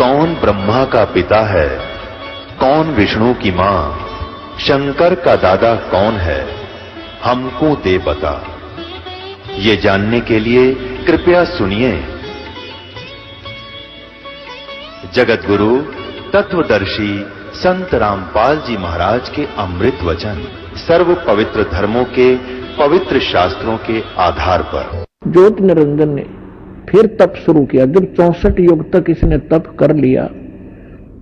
कौन ब्रह्मा का पिता है, कौन विष्णु की मां, शंकर का दादा कौन है, हमको दे बता। ये जानने के लिए कृपया सुनिए। जगत गुरु तत्वदर्शी संत रामपाल जी महाराज के अमृत वचन सर्व पवित्र धर्मों के पवित्र शास्त्रों के आधार पर ज्योति निरंजन ने फिर तप शुरू किया। जब 64 युग तक इसने तप कर लिया,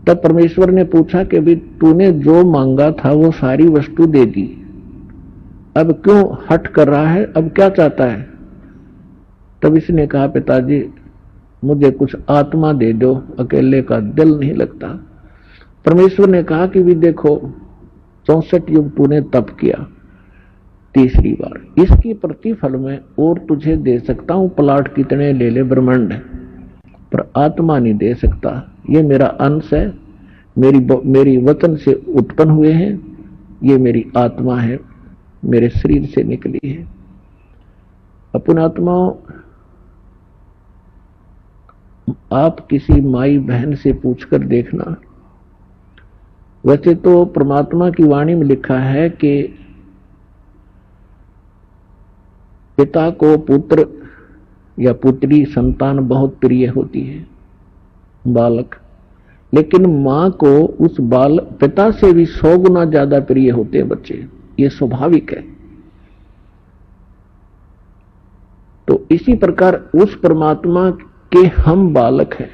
तब परमेश्वर ने पूछा कि भी तूने जो मांगा था वो सारी वस्तु दे दी, अब क्यों हट कर रहा है, अब क्या चाहता है? तब इसने कहा, पिताजी मुझे कुछ आत्मा दे दो, अकेले का दिल नहीं लगता। परमेश्वर ने कहा कि भी देखो 64 युग तूने तप किया, तीसरी बार इसकी प्रतिफल में और तुझे दे सकता हूं, प्लाट कितने ले ले ब्रह्मांड, पर आत्मा नहीं दे सकता। ये मेरा अंश है, मेरी वचन से उत्पन्न हुए हैं, ये मेरी आत्मा है, मेरे शरीर से निकली है। अपनी आत्माओं, आप किसी माई बहन से पूछकर देखना। वैसे तो परमात्मा की वाणी में लिखा है कि पिता को पुत्र या पुत्री संतान बहुत प्रिय होती है, बालक, लेकिन मां को उस पिता से भी 100 गुना ज्यादा प्रिय होते हैं बच्चे। ये स्वाभाविक है। तो इसी प्रकार उस परमात्मा के हम बालक हैं,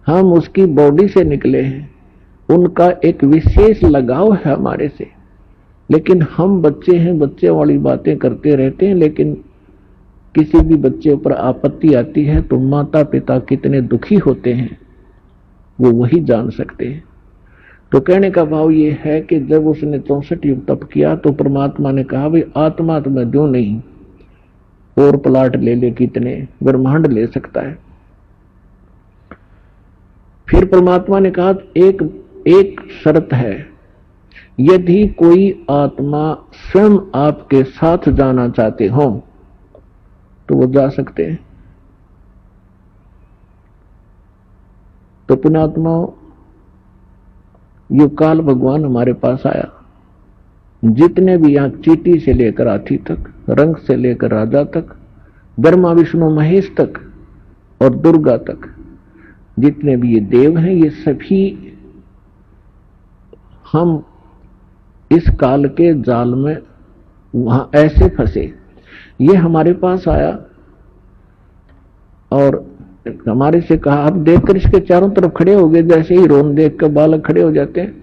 हम उसकी बॉडी से निकले हैं, उनका एक विशेष लगाव है हमारे से। लेकिन हम बच्चे हैं, बच्चे वाली बातें करते रहते हैं। लेकिन किसी भी बच्चे पर आपत्ति आती है तो माता पिता कितने दुखी होते हैं वो वही जान सकते हैं। तो कहने का भाव ये है कि जब उसने 64 युग तप किया तो परमात्मा ने कहा, भाई आत्मा तो मैं दूं नहीं, और प्लाट ले ले, कितने ब्रह्मांड ले सकता है। फिर परमात्मा ने कहा, एक शर्त है, यदि कोई आत्मा स्वयं आपके साथ जाना चाहते हो तो वो जा सकते हैं। तो पुण्यात्माओं, ये काल भगवान हमारे पास आया। जितने भी यहां चीटी से लेकर हाथी तक, रंग से लेकर राजा तक, ब्रह्मा विष्णु महेश तक और दुर्गा तक, जितने भी ये देव हैं, ये सभी हम इस काल के जाल में वहां ऐसे फंसे। ये हमारे पास आया और हमारे से कहा, आप देखकर इसके चारों तरफ खड़े हो गए, जैसे ही रोन देख कर बालक खड़े हो जाते हैं।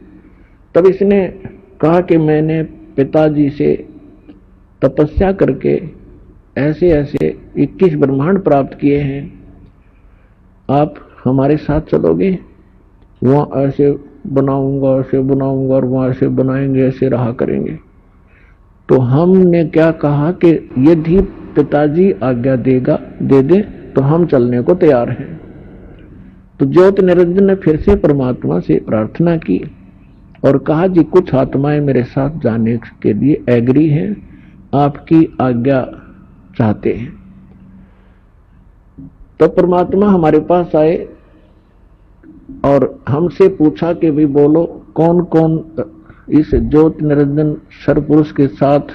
तब इसने कहा कि मैंने पिताजी से तपस्या करके ऐसे ऐसे 21 ब्रह्मांड प्राप्त किए हैं, आप हमारे साथ चलोगे? वहां ऐसे बनाऊंगा, ऐसे बनाऊंगा, और वहां ऐसे बनाएंगे, ऐसे रहा करेंगे। तो हमने क्या कहा कि यदि पिताजी आज्ञा दे दे तो हम चलने को तैयार हैं। तो ज्योति निरंजन ने फिर से परमात्मा से प्रार्थना की और कहा, जी कुछ आत्माएं मेरे साथ जाने के लिए एग्री हैं, आपकी आज्ञा चाहते हैं। तो परमात्मा हमारे पास आए और हमसे पूछा कि भी बोलो, कौन कौन इस ज्योति निरंजन सर्वपुरुष के साथ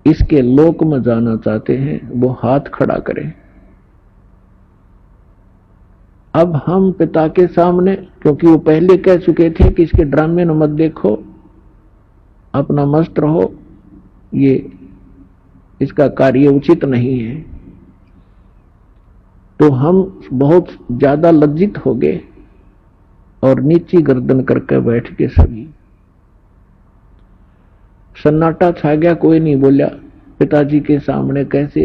इसके लोक में जाना चाहते हैं, वो हाथ खड़ा करें। अब हम पिता के सामने, क्योंकि वो पहले कह चुके थे कि इसके ड्रामे न मत देखो, अपना मस्त रहो, ये इसका कार्य उचित नहीं है। तो हम बहुत ज्यादा लज्जित हो गए और नीची गर्दन करके बैठ के सभी सन्नाटा छा गया, कोई नहीं बोला। पिताजी के सामने कैसे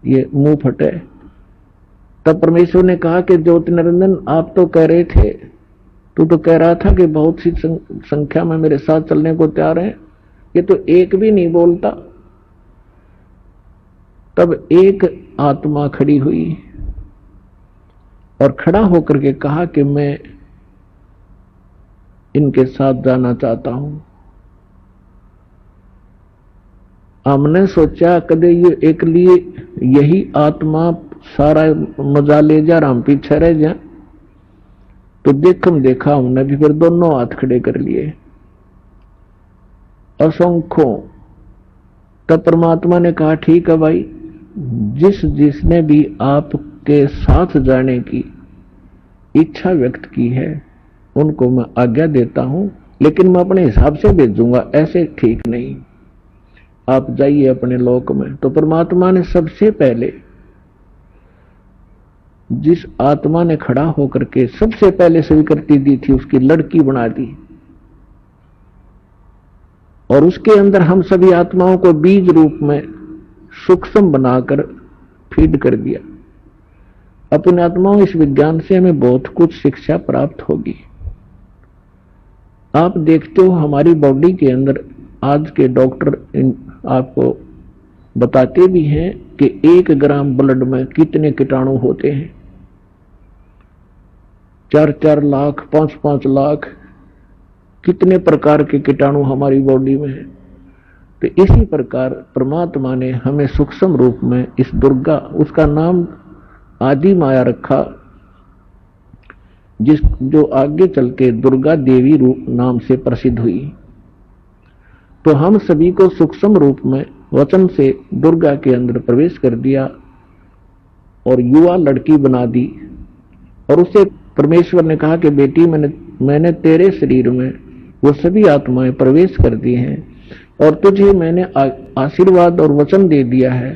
ये मुंह फटे। तब परमेश्वर ने कहा कि ज्योति निरंजन, आप तो कह रहे थे, तू तो कह रहा था कि बहुत सी संख्या में मेरे साथ चलने को तैयार है, ये तो एक भी नहीं बोलता। तब एक आत्मा खड़ी हुई और खड़ा होकर के कहा कि मैं इनके साथ जाना चाहता हूं। हमने सोचा कदे ये एक लिए यही आत्मा सारा मजा ले जा, हम पीछे रह जा, तो देखम देखा हमने भी फिर दोनों हाथ खड़े कर लिए, असंख्यों। तब परमात्मा ने कहा ठीक है भाई, जिसने भी आपके साथ जाने की इच्छा व्यक्त की है उनको मैं आज्ञा देता हूं, लेकिन मैं अपने हिसाब से भेजूंगा, ऐसे ठीक नहीं, आप जाइए अपने लोक में। तो परमात्मा ने सबसे पहले जिस आत्मा ने खड़ा होकर के सबसे पहले स्वीकृति दी थी उसकी लड़की बना दी, और उसके अंदर हम सभी आत्माओं को बीज रूप में सूक्ष्म बनाकर फीड कर दिया। अपने आत्माओं, इस विज्ञान से हमें बहुत कुछ शिक्षा प्राप्त होगी। आप देखते हो हमारी बॉडी के अंदर आज के डॉक्टर आपको बताते भी हैं कि 1 ग्राम ब्लड में कितने कीटाणु होते हैं। 4-4 लाख, 5-5 लाख, कितने प्रकार के कीटाणु हमारी बॉडी में है। तो इसी प्रकार परमात्मा ने हमें सूक्ष्म रूप में इस दुर्गा, उसका नाम आदि माया रखा, जो आगे चल के दुर्गा देवी रूप नाम से प्रसिद्ध हुई। तो हम सभी को सूक्ष्म रूप में वचन से दुर्गा के अंदर प्रवेश कर दिया और युवा लड़की बना दी। और उसे परमेश्वर ने कहा कि बेटी, मैंने तेरे शरीर में वो सभी आत्माएं प्रवेश कर दी हैं और तुझे मैंने आशीर्वाद और वचन दे दिया है,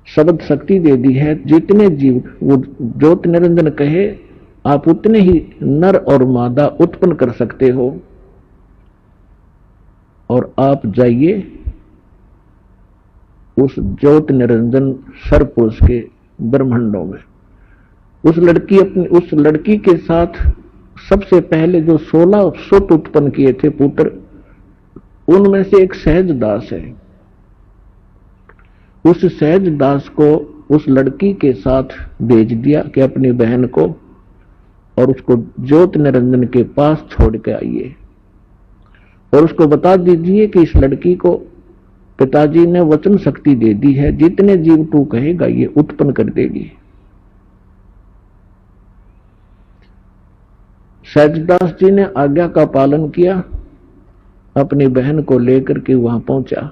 शब्द शक्ति दे दी है। जितने जीव वो ज्योत निरंजन कहे आप उतने ही नर और मादा उत्पन्न कर सकते हो, और आप जाइए उस ज्योत निरंजन सर्वपुरुष के ब्रह्मांडों में। उस लड़की के साथ सबसे पहले जो 16 सुत उत्पन्न किए थे पुत्र, उनमें से एक सहज दास है। उस सहज दास को उस लड़की के साथ भेज दिया कि अपनी बहन को और उसको ज्योत निरंजन के पास छोड़ के आइए, और उसको बता दीजिए कि इस लड़की को पिताजी ने वचन शक्ति दे दी है, जितने जीव तू कहेगा ये उत्पन्न कर देगी। सहजदास जी ने आज्ञा का पालन किया, अपनी बहन को लेकर के वहां पहुंचा।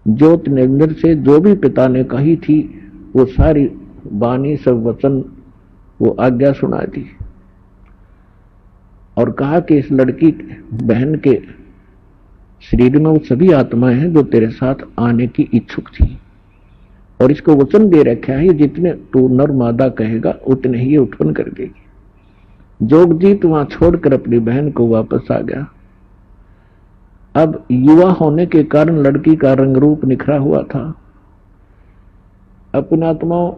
ज्योत निरंजन से जो भी पिता ने कही थी वो सारी वाणी, सब वचन, वो आज्ञा सुना दी और कहा कि इस लड़की बहन के शरीर में वो सभी आत्माएं हैं जो तेरे साथ आने की इच्छुक थी, और इसको वचन दे रखा है जितने तू नर मादा कहेगा उतने ही ये उत्पन्न कर देगी। जोगजीत वहां छोड़कर अपनी बहन को वापस आ गया। अब युवा होने के कारण लड़की का रंग रूप निखरा हुआ था। अपने आत्माओं,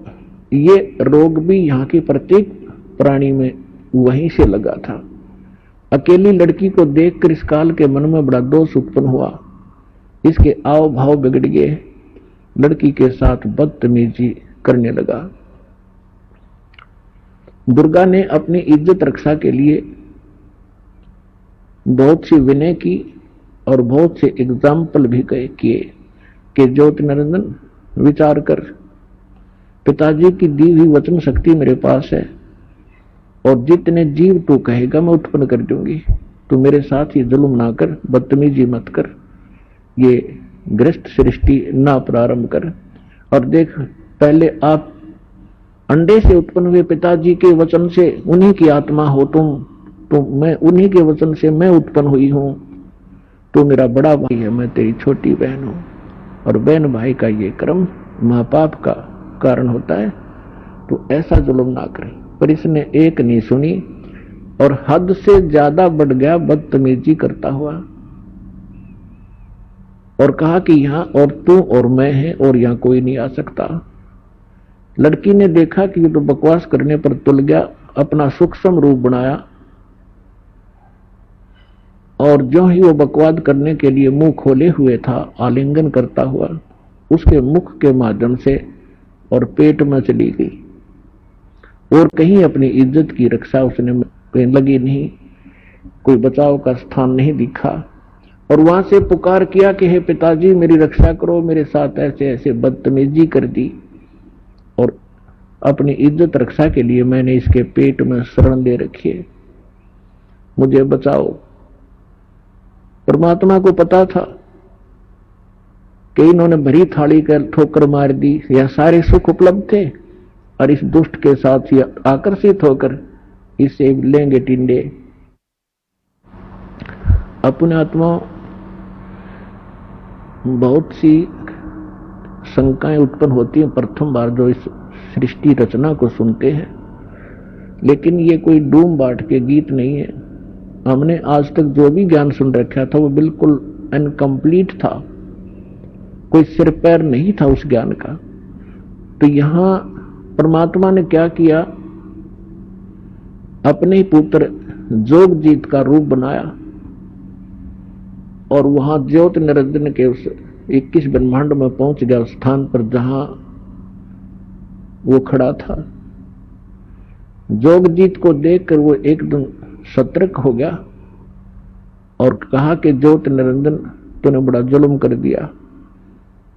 ये रोग भी यहाँ की प्रत्येक प्राणी में वहीं से लगा था। अकेली लड़की को देखकर इस काल के मन में बड़ा दोष उत्पन्न हुआ, इसके आव भाव बिगड़ गए, लड़की के साथ बदतमीजी करने लगा। दुर्गा ने अपनी इज्जत रक्षा के लिए बहुत सी विनय की और बहुत से एग्जाम्पल भी किए कि ज्योति निरंजन विचार कर, पिताजी की दी हुई वचन शक्ति मेरे पास है और जितने जीव तू कहेगा मैं उत्पन्न कर दूंगी। तू मेरे साथ ये जुल्म ना कर, बदतमीजी मत कर, ये ग्रस्त सृष्टि ना प्रारंभ कर। और देख, पहले आप अंडे से उत्पन्न हुए पिताजी के वचन से, उन्हीं की आत्मा हो तुम, तो मैं उन्हीं के वचन से मैं उत्पन्न हुई हूं। तू मेरा बड़ा भाई है, मैं तेरी छोटी बहन हूं, और बहन भाई का ये क्रम महापाप का कारण होता है, तो ऐसा जुल्म ना करे। पर इसने एक नहीं सुनी और हद से ज्यादा बढ़ गया बदतमीजी करता हुआ, और कहा कि यहां और तू और मैं है और यहां कोई नहीं आ सकता। लड़की ने देखा कि ये तो बकवास करने पर तुल गया, अपना सूक्ष्म रूप बनाया, और जो ही वो बकवाद करने के लिए मुंह खोले हुए था, आलिंगन करता हुआ उसके मुख के माध्यम से और पेट में चली गई, और कहीं अपनी इज्जत की रक्षा उसने लगी नहीं, कोई बचाव का स्थान नहीं दिखा। और वहां से पुकार किया कि हे पिताजी मेरी रक्षा करो, मेरे साथ ऐसे ऐसे बदतमीजी कर दी। और अपनी इज्जत रक्षा के लिए मैंने इसके पेट में शरण ले रखी है, मुझे बचाओ। परमात्मा को पता था कि इन्होंने भरी थाली कर ठोकर मार दी, यह सारे सुख उपलब्ध थे और इस दुष्ट के साथ ही आकर्षित होकर इसे लेंगे टिंडे। अपने आत्मा बहुत सी शंकाएं उत्पन्न होती हैं प्रथम बार जो इस सृष्टि रचना को सुनते हैं, लेकिन ये कोई डूम बाट के गीत नहीं है। हमने आज तक जो भी ज्ञान सुन रखा था वो बिल्कुल इनकम्प्लीट था, कोई सिर पैर नहीं था उस ज्ञान का। तो यहां परमात्मा ने क्या किया, अपने ही पुत्र जोगजीत का रूप बनाया और वहां ज्योत निरंजन के उस 21 ब्रह्मांड में पहुंच गया, उस स्थान पर जहां वो खड़ा था। जोगजीत को देखकर वो एकदम सतर्क हो गया और कहा कि ज्योत निरंजन तूने बड़ा जुल्म कर दिया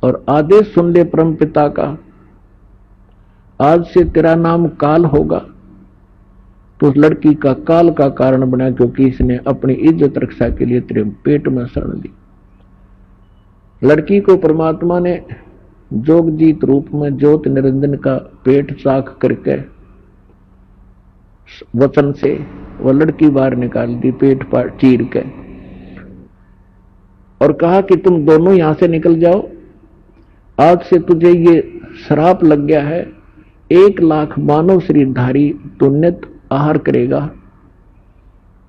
और आदेश सुन ले परम पिता का, आज से तेरा नाम काल होगा। तो उस लड़की का काल का कारण बना क्योंकि इसने अपनी इज्जत रक्षा के लिए तेरे पेट में शरण ली। लड़की को परमात्मा ने जोगजीत रूप में ज्योत निरंजन का पेट चाक करके वचन से वह लड़की बाहर निकाल दी, पेट पर चीर के, और कहा कि तुम दोनों यहां से निकल जाओ, आज से तुझे ये श्राप लग गया है, 1 लाख मानव शरीरधारी तू नित्य आहार करेगा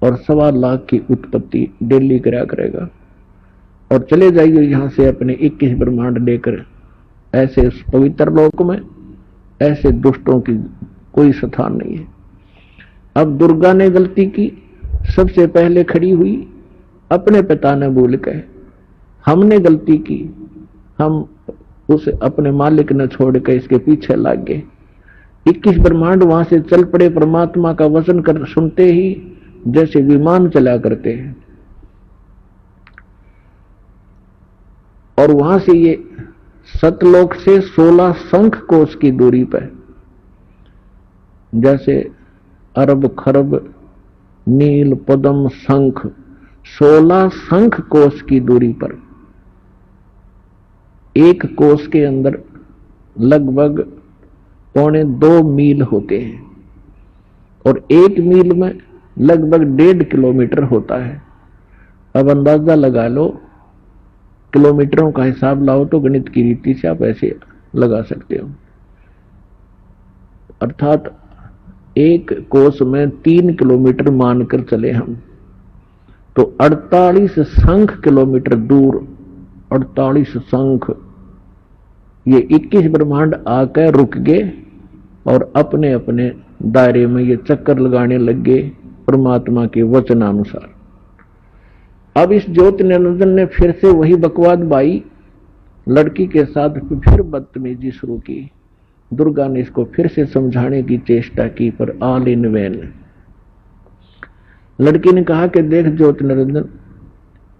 और 1.25 लाख की उत्पत्ति डेली करा करेगा, और चले जाइए यहां से अपने 21 ब्रह्मांड लेकर। ऐसे पवित्र लोक में ऐसे दुष्टों की कोई स्थान नहीं है। अब दुर्गा ने गलती की, सबसे पहले खड़ी हुई, अपने पिता ने भूल के। हमने गलती की, हम उसे अपने मालिक ने छोड़ के इसके पीछे लग गए। 21 ब्रह्मांड वहां से चल पड़े, परमात्मा का वचन कर सुनते ही जैसे विमान चला करते हैं। और वहां से ये सतलोक से 16 शंख कोश की दूरी पर, जैसे अरब खरब नील पद्म शंख, 16 शंख कोश की दूरी पर, एक कोश के अंदर लगभग 1.25 मील होते हैं और 1 मील में लगभग 1.5 किलोमीटर होता है। अब अंदाजा लगा लो, किलोमीटरों का हिसाब लाओ तो गणित की रीति से आप ऐसे लगा सकते हो। अर्थात एक कोस में 3 किलोमीटर मानकर चले हम, तो 48 शंख किलोमीटर दूर, 48 शंख, ये 21 ब्रह्मांड आकर रुक गए और अपने अपने दायरे में ये चक्कर लगाने लग गए परमात्मा के वचनानुसार। अब इस ज्योत निरंजन ने फिर से वही बकवाद बाई, लड़की के साथ फिर बदतमीजी शुरू की। दुर्गा ने इसको फिर से समझाने की चेष्टा की, पर ऑल इन वैन। लड़की ने कहा कि देख ज्योत निरंजन,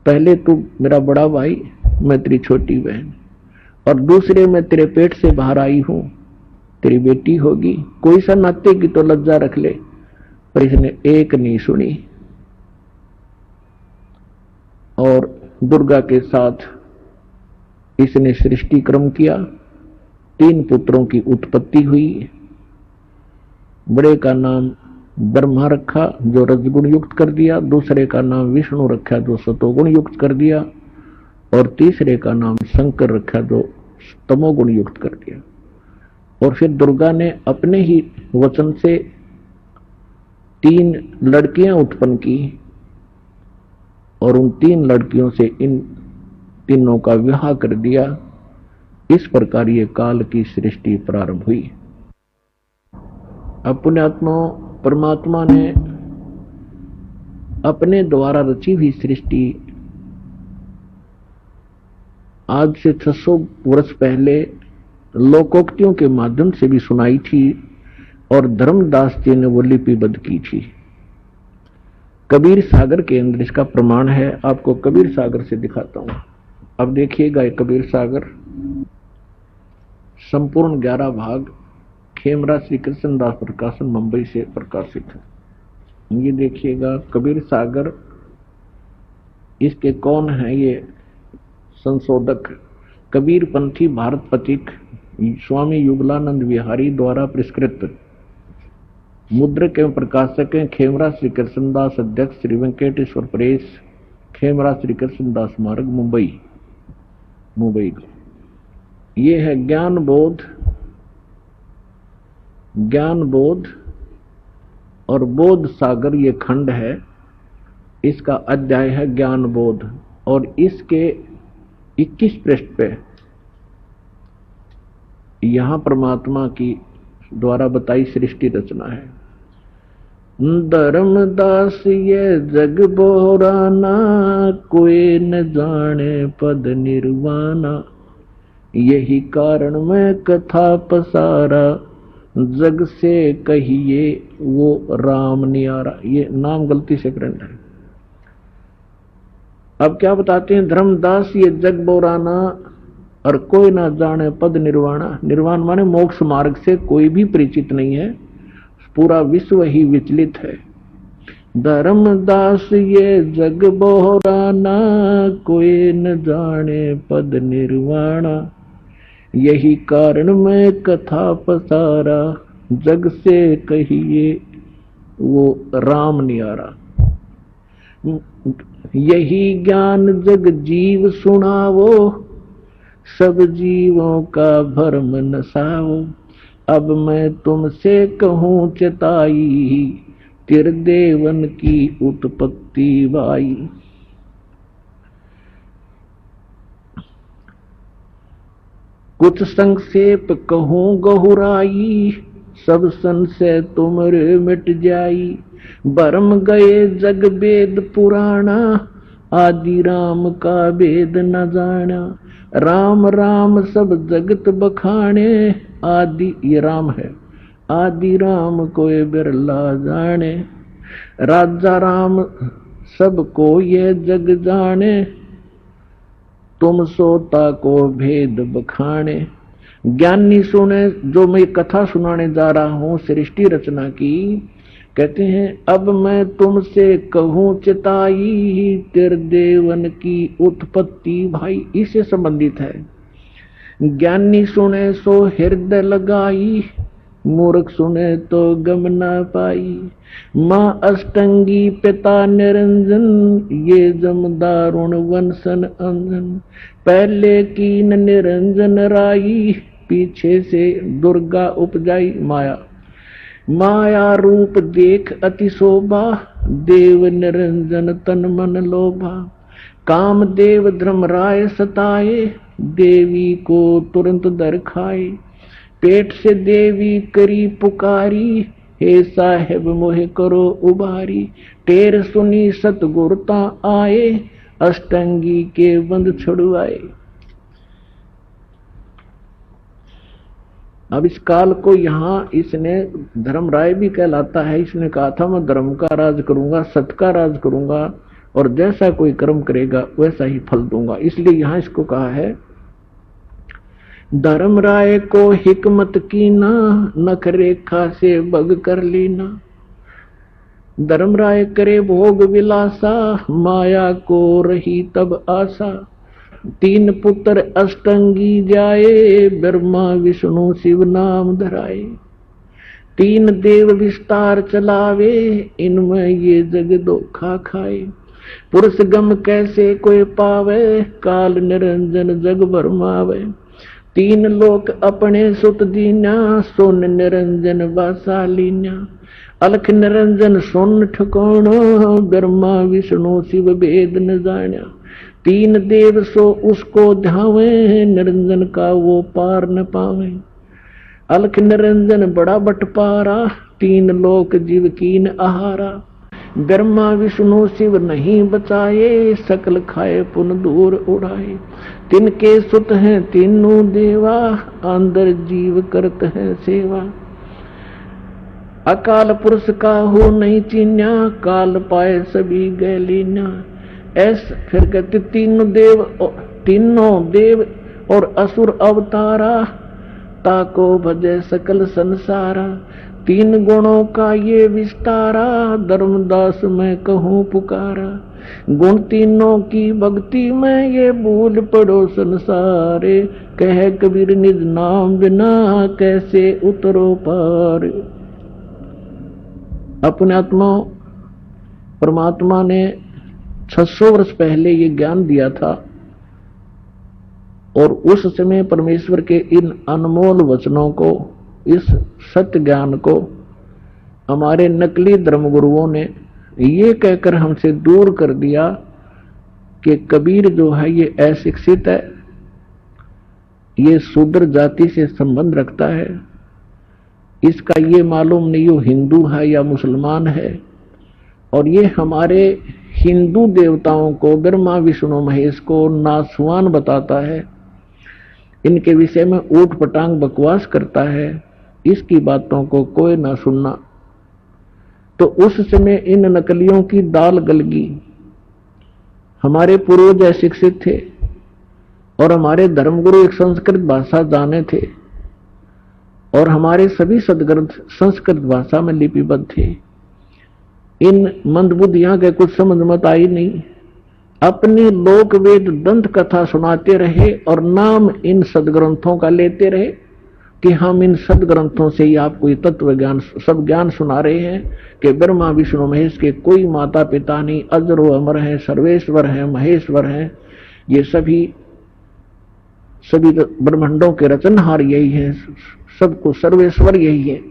पहले तू मेरा बड़ा भाई, मैं तेरी छोटी बहन, और दूसरे मैं तेरे पेट से बाहर आई हूं, तेरी बेटी होगी, कोई सा नाते की तो लज्जा रख ले। पर इसने एक नहीं सुनी और दुर्गा के साथ इसने सृष्टि क्रम किया। 3 पुत्रों की उत्पत्ति हुई। बड़े का नाम ब्रह्मा रखा जो रजगुण युक्त कर दिया, दूसरे का नाम विष्णु रखा जो सतोगुण युक्त कर दिया, और तीसरे का नाम शंकर रखा जो तमोगुण युक्त कर दिया। और फिर दुर्गा ने अपने ही वचन से 3 लड़कियां उत्पन्न की और उन 3 लड़कियों से इन तीनों का विवाह कर दिया। इस प्रकार ये काल की सृष्टि प्रारंभ हुई। अब पुण्यात्मा परमात्मा ने अपने द्वारा रची हुई सृष्टि आज से 600 वर्ष पहले लोकोक्तियों के माध्यम से भी सुनाई थी और धर्मदास जी ने वो लिपिबद्ध की थी। कबीर सागर के अंदर इसका प्रमाण है। आपको कबीर सागर से दिखाता हूं। अब देखिएगा, कबीर सागर संपूर्ण 11 भाग खेमरा श्री कृष्णदास प्रकाशन मुंबई से प्रकाशित है। ये देखिएगा, कबीर सागर, इसके कौन है ये संशोधक? कबीर पंथी भारत पथिक स्वामी युगलानंद विहारी द्वारा पुरस्कृत। मुद्रक एवं प्रकाशक हैं खेमरा श्री कृष्णदास, अध्यक्ष श्री वेंकटेश्वर प्रेस, खेमरा श्री कृष्णदास मार्ग, मुंबई का। ये है ज्ञान बोध और बोध सागर, ये खंड है, इसका अध्याय है ज्ञान बोध। और इसके 21 पृष्ठ पे यहां परमात्मा की द्वारा बताई सृष्टि रचना है। धर्मदास ये जग बोराना, कोई न जाने पद निर्वाणा, यही कारण मैं कथा पसारा, जग से कहिए वो राम नियारा। ये नाम गलती से ग्रंथ है। अब क्या बताते हैं? धर्मदास ये जग बोराना और कोई ना जाने पद निर्वाणा। निर्वाण माने मोक्ष मार्ग से कोई भी परिचित नहीं है, पूरा विश्व ही विचलित है। धर्मदास ये जग बोराना, कोई न जाने पद निर्वाणा, यही कारण मैं कथा पसारा, जग से कहिए वो राम नियारा। यही ज्ञान जग जीव सुनावो, सब जीवों का भरम नसाओ। अब मैं तुमसे कहूँ चेताई, तिरदेवन की उत्पत्ति वाई। कुछ संक्षेप कहूँ गहुराई, सब संशय तुमरे मिट जाई। भरम गए जग वेद पुराना, आदि राम का वेद न जाना। राम राम सब जगत बखाने, आदि ये राम है, आदि राम कोई बिरला जाने। राजा राम सबको ये जग जाने, तुम सोता को भेद बखाने। ज्ञानी सुने, जो मैं कथा सुनाने जा रहा हूं सृष्टि रचना की, कहते हैं अब मैं तुमसे कहूँ चिताई, तिरदेवन की उत्पत्ति भाई। इससे संबंधित है। ज्ञानी सुने सो हृदय लगाई, मूर्ख सुने तो गम न पाई। माँ अष्टंगी पिता निरंजन, ये जमदारुण वंशन अंजन। पहले कीन निरंजन राई, पीछे से दुर्गा उपजाई माया। माया रूप देख अति शोभा, देव निरंजन तन मन लोभा। काम देव धर्मराय सताए, देवी को तुरंत दर खाए। पेट से देवी करी पुकारी, हे साहेब मोहे करो उबारी। टेर सुनी सतगुरता आए, अष्टंगी के बंद छुड़वाए। अब इस काल को यहाँ इसने धर्मराय भी कहलाता है। इसने कहा था मैं धर्म का राज करूंगा, सत्य का राज करूंगा, और जैसा कोई कर्म करेगा वैसा ही फल दूंगा। इसलिए यहाँ इसको कहा है धर्मराय को हिकमत कीना, नख रेखा से बग कर लीना। धर्मराय करे भोग विलासा, माया को रही तब आशा। तीन पुत्र अष्टंगी जाए, ब्रह्मा विष्णु शिव नाम धराए। तीन देव विस्तार चलावे, इनमें ये जग धोखा खाए। पुरुष गम कैसे कोई पावे, काल निरंजन जग भरमावे। तीन लोक अपने सुत दीना, सोन निरंजन वासा लीना। अलख निरंजन सोन ठिकाना, ब्रह्मा विष्णु शिव भेद न जाना। तीन देव सो उसको ध्यावे, निरंजन का वो पार न पावे। अलख निरंजन बड़ा बटपारा, तीन लोक जीव कीन आहारा। ब्रह्मा विष्णु शिव नहीं बचाए, सकल खाए पुन दूर उड़ाए। तिनके सुत हैं तीनों देवा, अंदर जीव करत हैं सेवा। अकाल पुरुष का हो नहीं चीन्या, काल पाए सभी गए लीना। ऐसा फिर कहते तीनों देव और असुर अवतारा, ताको भजे सकल संसारा, तीन गुणों का ये विस्तारा, धर्मदास मैं कहूँ पुकारा। गुण तीनों की भक्ति में ये भूल पड़ो संसारे, कह कबीर निज नाम बिना कैसे उतरो पार। अपने आत्मा परमात्मा ने 600 वर्ष पहले ये ज्ञान दिया था, और उस समय परमेश्वर के इन अनमोल वचनों को, इस सत्य ज्ञान को हमारे नकली धर्मगुरुओं ने ये कहकर हमसे दूर कर दिया कि कबीर जो है ये अशिक्षित है, ये शूद्र जाति से संबंध रखता है, इसका ये मालूम नहीं वो हिंदू है या मुसलमान है, और ये हमारे हिंदू देवताओं को, ब्रह्मा विष्णु महेश को नासवान बताता है, इनके विषय में ऊट पटांग बकवास करता है, इसकी बातों को कोई ना सुनना। तो उस समय इन नकलियों की दाल गलगी। हमारे पूर्वज अशिक्षित थे और हमारे धर्मगुरु एक संस्कृत भाषा जाने थे, और हमारे सभी सदग्रंथ संस्कृत भाषा में लिपिबद्ध थे। इन मंदबुद्धियां के कुछ समझ मत आई नहीं, अपनी लोक वेद दंत कथा सुनाते रहे और नाम इन सदग्रंथों का लेते रहे कि हम इन सदग्रंथों से ही आपको ये तत्व ज्ञान, सब ज्ञान सुना रहे हैं कि ब्रह्मा विष्णु महेश के कोई माता पिता नहीं, अजर व अमर है, सर्वेश्वर है, महेश्वर है, ये सभी ब्रह्मांडों के रचनहार यही है, सबको सर्वेश्वर यही है।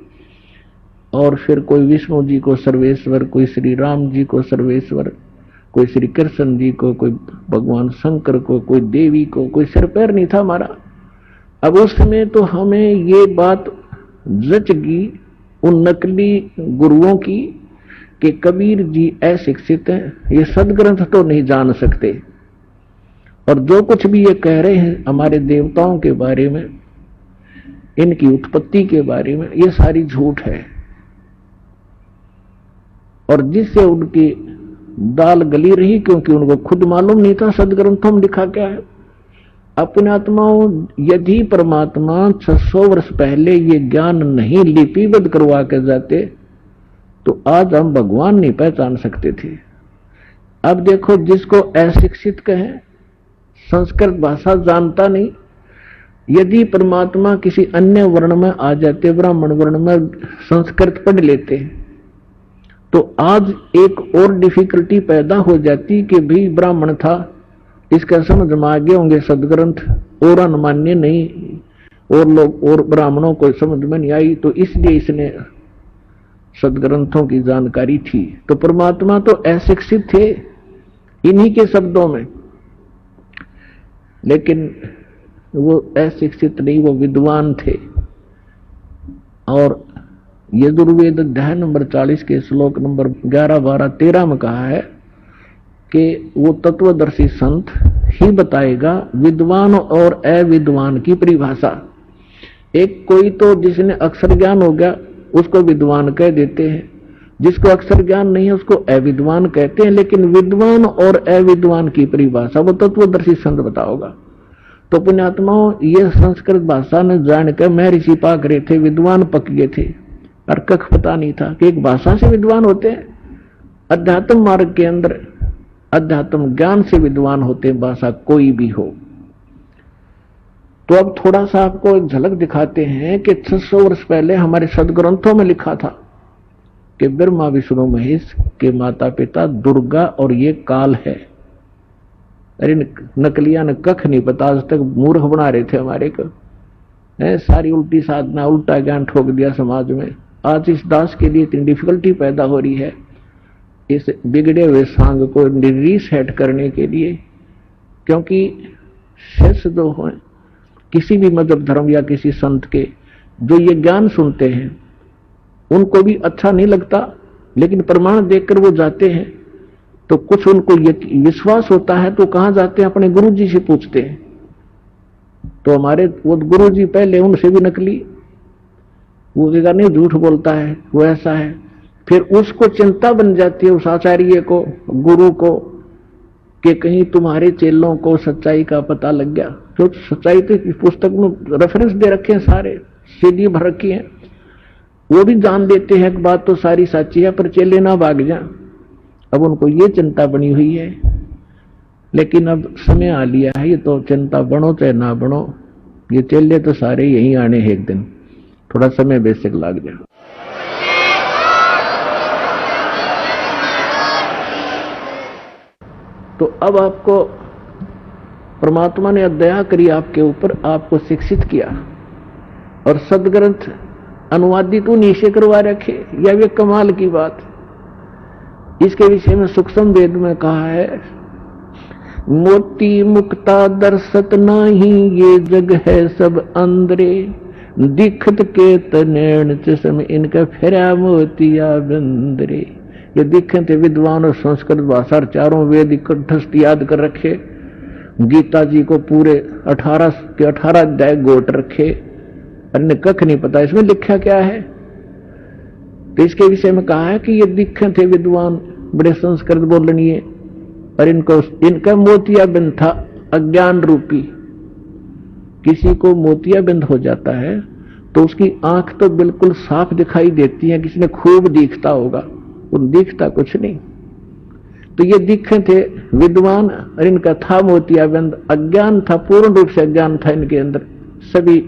और फिर कोई विष्णु जी को सर्वेश्वर, कोई श्री राम जी को सर्वेश्वर, कोई श्री कृष्ण जी को, कोई भगवान शंकर को, कोई देवी को, कोई सिर पैर नहीं था हमारा। अब उस समय तो हमें ये बात जच गई उन नकली गुरुओं की कि कबीर जी अशिक्षित हैं, ये सदग्रंथ तो नहीं जान सकते, और जो कुछ भी ये कह रहे हैं हमारे देवताओं के बारे में, इनकी उत्पत्ति के बारे में, ये सारी झूठ है। और जिससे उनकी दाल गली रही, क्योंकि उनको खुद मालूम नहीं था सदग्रंथों में लिखा क्या है। अपने आत्माओं, यदि परमात्मा 600 वर्ष पहले ये ज्ञान नहीं लिपिबद्ध करवा के जाते तो आज हम भगवान नहीं पहचान सकते थे। अब देखो, जिसको अशिक्षित कहे, संस्कृत भाषा जानता नहीं, यदि परमात्मा किसी अन्य वर्ण में आ जाते, ब्राह्मण वर्ण में संस्कृत पढ़ लेते, तो आज एक और डिफिकल्टी पैदा हो जाती कि भाई ब्राह्मण था, इसका समझ में आ गए होंगे सदग्रंथ, और अनमान्य नहीं, और लोग और ब्राह्मणों को समझ में नहीं आई, तो इसलिए इसने सदग्रंथों की जानकारी थी। तो परमात्मा तो अशिक्षित थे इन्हीं के शब्दों में, लेकिन वो अशिक्षित नहीं, वो विद्वान थे। और यजुर्वेद अध्याय नंबर 40 के श्लोक नंबर 11, 12, 13 में कहा है कि वो तत्वदर्शी संत ही बताएगा विद्वान और अविद्वान की परिभाषा। एक कोई तो जिसने अक्षर ज्ञान हो गया उसको विद्वान कह देते हैं, जिसको अक्षर ज्ञान नहीं है उसको अविद्वान कहते हैं, लेकिन विद्वान और अविद्वान की परिभाषा वो तत्वदर्शी संत बताओगा। तो पुण्यात्माओं, ये संस्कृत भाषा ने जानकर महर्षि पाक रहे थे, विद्वान पक गए थे, और कख पता नहीं था कि एक भाषा से विद्वान होते हैं। अध्यात्म मार्ग के अंदर अध्यात्म ज्ञान से विद्वान होते हैं, भाषा कोई भी हो। तो अब थोड़ा सा आपको एक झलक दिखाते हैं कि 600 वर्ष पहले हमारे सदग्रंथों में लिखा था कि ब्रह्मा विष्णु महेश के माता पिता दुर्गा और ये काल है। अरे नकलिया ने कख नहीं पता, आज तक मूर्ख बना रहे थे हमारे को, सारी उल्टी साधना, उल्टा ज्ञान ठोक दिया समाज में। आज इस दास के लिए इतनी डिफिकल्टी पैदा हो रही है इस बिगड़े हुए सांग को रीसेट करने के लिए, क्योंकि शिष्य जो हो किसी भी मजहब धर्म या किसी संत के, जो ये ज्ञान सुनते हैं उनको भी अच्छा नहीं लगता, लेकिन प्रमाण देखकर वो जाते हैं तो कुछ उनको विश्वास होता है, तो कहाँ जाते हैं, अपने गुरु जी से पूछते हैं। तो हमारे वो गुरु जी पहले उनसे भी नकली, वो कहेगा नहीं झूठ बोलता है, वो ऐसा है। फिर उसको चिंता बन जाती है उस आचार्य को, गुरु को, कि कहीं तुम्हारे चेलों को सच्चाई का पता लग गया, जो सच्चाई तो इस पुस्तक में रेफरेंस दे रखे हैं, सारे सीधी भर रखी है, वो भी जान देते हैं कि बात तो सारी सच्ची है, पर चेले ना भाग जाए। अब उनको ये चिंता बनी हुई है, लेकिन अब समय आ लिया है, ये तो चिंता बनो चाहे ना बनो, ये चेले तो सारे यहीं आने हैं एक दिन, थोड़ा समय बेशक लग जाए। तो अब आपको परमात्मा ने दया करी आपके ऊपर, आपको शिक्षित किया और सदग्रंथ अनुवादित उन्हीं से करवा रखे। यह भी कमाल की बात। इसके विषय में सूक्ष्म वेद में कहा है, मोती मुक्ता दर्शत नाही, ये जग है सब अंदरे, दिखत के तनैण चश्म इनका फेरा मोतिया बंदरे। ये दिखे थे विद्वान और संस्कृत भाषा चारों वेद इकट्ठस्थ याद कर रखे, गीता जी को पूरे 18 के 18 अध्याय गोट रखे, अन्य कख नहीं पता इसमें लिखा क्या है। तो इसके विषय में कहा है कि ये दिखे थे विद्वान, बड़े संस्कृत बोलनीय, और इनका मोतियाबिंद था अज्ञान रूपी। किसी को मोतियाबिंद हो जाता है तो उसकी आंख तो बिल्कुल साफ दिखाई देती है, किसी ने खूब दिखता होगा, वो दिखता कुछ नहीं। तो ये दिखे थे विद्वान और इनका था मोतियाबिंद, अज्ञान था, पूर्ण रूप से अज्ञान था इनके अंदर। सभी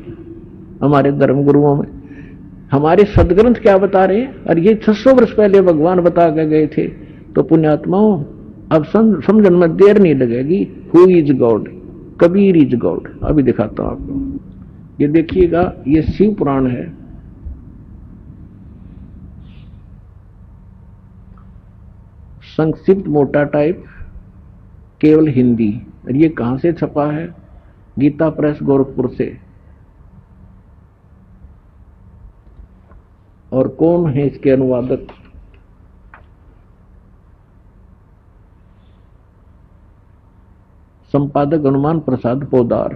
हमारे धर्म गुरुओं में हमारे सदग्रंथ क्या बता रहे हैं, और ये 600 वर्ष पहले भगवान बता के गए थे। तो पुण्यात्माओं, अब समझने में देर नहीं लगेगी। Who is God? Kabir is God. अभी दिखाता हूं आपको, ये देखिएगा, ये शिव पुराण है। संक्षिप्त मोटा टाइप, केवल हिंदी। और ये कहां से छपा है? गीता प्रेस गोरखपुर से। और कौन है इसके अनुवादक? संपादक हनुमान प्रसाद पोदार।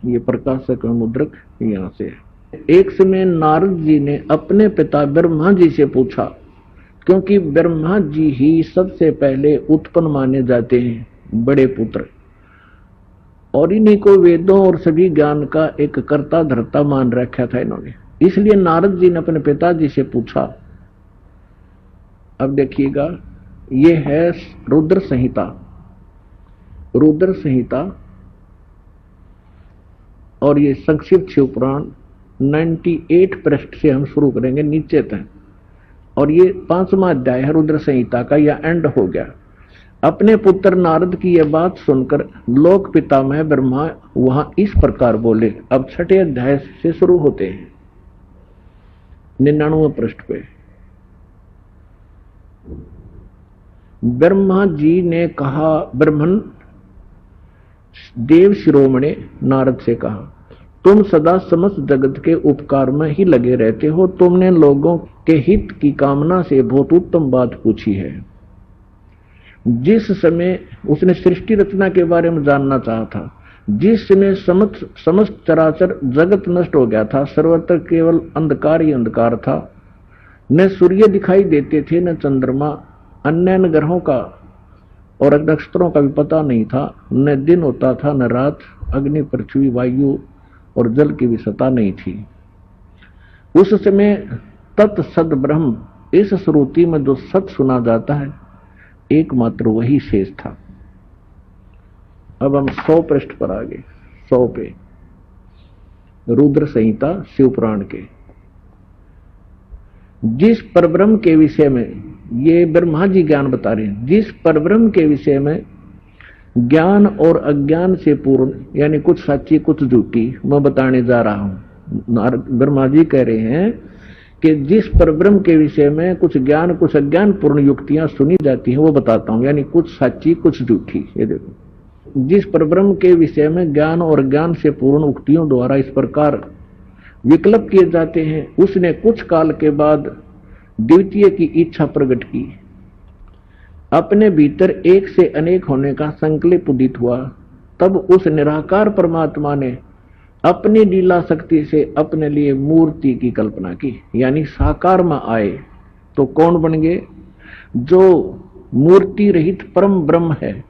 ये प्रकाशक और मुद्रक यहां से है। एक समय नारद जी ने अपने पिता ब्रह्मा जी से पूछा, क्योंकि ब्रह्मा जी ही सबसे पहले उत्पन्न माने जाते हैं, बड़े पुत्र, और इन्हीं को वेदों और सभी ज्ञान का एक कर्ता धर्ता मान रखा था इन्होंने। इसलिए नारद जी ने अपने पिताजी से पूछा। अब देखिएगा, ये है रुद्र संहिता। रुद्र संहिता और ये संक्षिप्त शिव पुराण 98 पृष्ठ से हम शुरू करेंगे नीचे तक, और ये 5वां अध्याय है रुद्र संहिता का, यह एंड हो गया। अपने पुत्र नारद की यह बात सुनकर लोक पितामह ब्रह्मा वहां इस प्रकार बोले। अब 6ठे अध्याय से शुरू होते हैं 99वें पृष्ठ पे। ब्रह्मा जी ने कहा, ब्रह्मन देव शिरोमणि नारद से कहा, तुम सदा समस्त जगत के उपकार में ही लगे रहते हो। तुमने लोगों के हित की कामना से बहुत उत्तम बात पूछी है। जिस समय उसने सृष्टि रचना के बारे में जानना चाहा था, जिस समय समस्त चराचर जगत नष्ट हो गया था, सर्वत्र केवल अंधकार ही अंधकार था, न सूर्य दिखाई देते थे, न चंद्रमा, अन्य ग्रहों का और नक्षत्रों का भी पता नहीं था, न दिन होता था न रात, अग्नि पृथ्वी वायु और जल की भी सत्ता नहीं थी। उस समय तत् सद ब्रह्म, इस श्रुति में जो सत सुना जाता है, एकमात्र वही शेष था। अब हम 100 पृष्ठ पर आ गए, 100 पे, रुद्र संहिता शिव पुराण के। जिस परब्रह्म के विषय में, ये ब्रह्मा जी ज्ञान बता रहे हैं, जिस परब्रह्म के विषय में ज्ञान और अज्ञान से पूर्ण, यानी कुछ सच्ची कुछ झूठी, मैं बताने जा रहा हूं। ब्रह्मा जी कह रहे हैं कि जिस परब्रह्म के विषय में कुछ ज्ञान कुछ अज्ञान पूर्ण युक्तियां सुनी जाती हैं, वो बताता हूं, यानी कुछ सच्ची कुछ झूठी। ये देखो, जिस परब्रह्म के विषय में ज्ञान और अज्ञान से पूर्ण उक्तियों द्वारा इस प्रकार विकल्प किए जाते हैं, उसने कुछ काल के बाद द्वितीय की इच्छा प्रकट की। अपने भीतर एक से अनेक होने का संकल्प उदित हुआ। तब उस निराकार परमात्मा ने अपनी लीला शक्ति से अपने लिए मूर्ति की कल्पना की, यानी साकार में आए। तो कौन बन गए? जो मूर्ति रहित परम ब्रह्म है,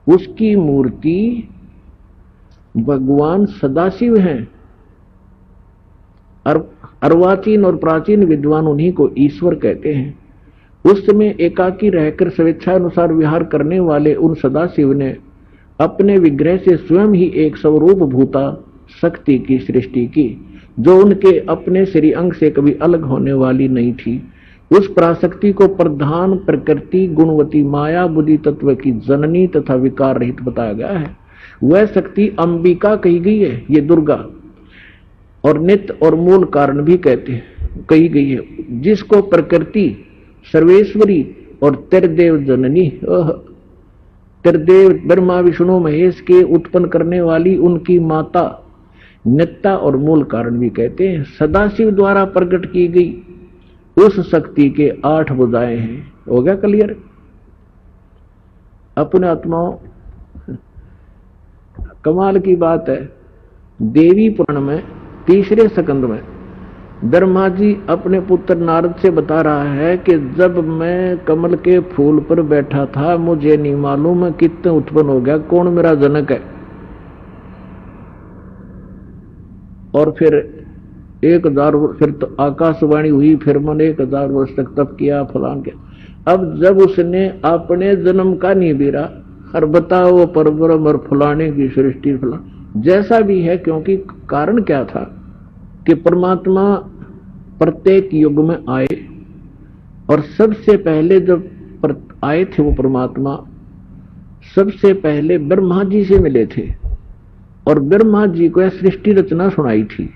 उसकी मूर्ति भगवान सदाशिव हैं। अर्वाचीन और प्राचीन विद्वान उन्हीं को ईश्वर कहते हैं। उस समय एकाकी रहकर स्वेच्छानुसार विहार करने वाले उन सदाशिव ने अपने विग्रह से स्वयं ही एक स्वरूप भूता शक्ति की सृष्टि की, जो उनके अपने शरीर अंग से कभी अलग होने वाली नहीं थी। उस पराशक्ति को प्रधान प्रकृति गुणवती माया बुद्धि तत्व की जननी तथा विकार रहित बताया गया है। वह शक्ति अंबिका कही गई है, ये दुर्गा और नित्य और मूल कारण भी कही गई है, जिसको प्रकृति सर्वेश्वरी और त्रिदेव जननी, त्रिदेव ब्रह्मा विष्णु महेश के उत्पन्न करने वाली उनकी माता नित्ता और मूल कारण भी कहते हैं। सदाशिव द्वारा प्रकट की गई उस शक्ति के 8 भुजाएं हैं। हो गया क्लियर? अपने आत्माओं, कमाल की बात है, देवी पुराण में 3रे स्कंद में ब्रह्मा जी अपने पुत्र नारद से बता रहा है कि जब मैं कमल के फूल पर बैठा था, मुझे नहीं मालूम कितने उत्पन्न हो गया, कौन मेरा जनक है। और फिर 1000 फिर तो आकाशवाणी हुई, फिर मैंने 1000 वर्ष तक तप किया, फलान किया। अब जब उसने अपने जन्म का नहीं बीरा और बताओ परब्रह्म और फलाने की सृष्टि फलान जैसा भी है, क्योंकि कारण क्या था कि परमात्मा प्रत्येक युग में आए और सबसे पहले जब आए थे वो परमात्मा सबसे पहले ब्रह्मा जी से मिले थे और ब्रह्मा जी को यह सृष्टि रचना सुनाई थी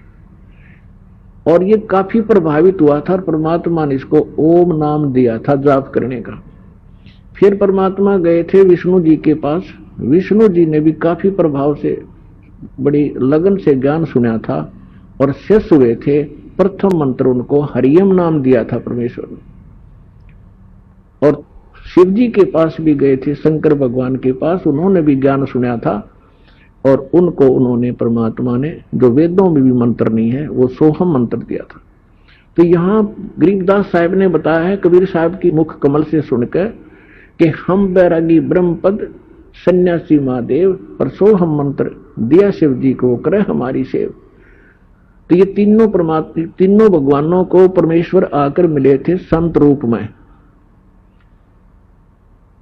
और ये काफी प्रभावित हुआ था और परमात्मा ने इसको ओम नाम दिया था जाप करने का। फिर परमात्मा गए थे विष्णु जी के पास, विष्णु जी ने भी काफी प्रभाव से बड़ी लगन से ज्ञान सुना था और शेष हुए थे। प्रथम मंत्र उनको हरियम नाम दिया था परमेश्वर ने। और शिव जी के पास भी गए थे, शंकर भगवान के पास, उन्होंने भी ज्ञान सुना था और उनको उन्होंने परमात्मा ने, जो वेदों में भी मंत्र नहीं है, वो सोहम मंत्र दिया था। तो यहाँ गरीबदास साहब ने बताया है कबीर साहब की मुख कमल से सुनकर कि हम बैरागी ब्रह्म पद सन्यासी महादेव पर सोहम मंत्र दिया शिव जी को, करे हमारी सेव। तो ये तीनों परमात्मा, तीनों भगवानों को परमेश्वर आकर मिले थे संत रूप में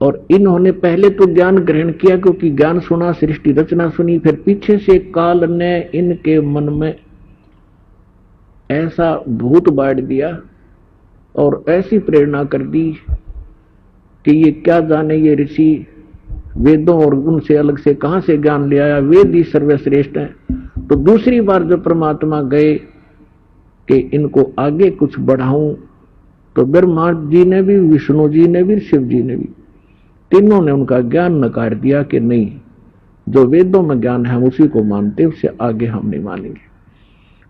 और इन्होंने पहले तो ज्ञान ग्रहण किया क्योंकि ज्ञान सुना, सृष्टि रचना सुनी, फिर पीछे से काल ने इनके मन में ऐसा भूत बांट दिया और ऐसी प्रेरणा कर दी कि ये क्या जाने ये ऋषि वेदों और उनसे अलग से कहां से ज्ञान ले आया, वेद ही सर्वश्रेष्ठ है। तो दूसरी बार जब परमात्मा गए कि इनको आगे कुछ बढ़ाऊं, तो ब्रह्मा जी ने भी, विष्णु जी ने भी, शिव जी ने भी, तीनों ने उनका ज्ञान नकार दिया कि नहीं, जो वेदों में ज्ञान है हम उसी को मानते, उससे आगे हम नहीं मानेंगे।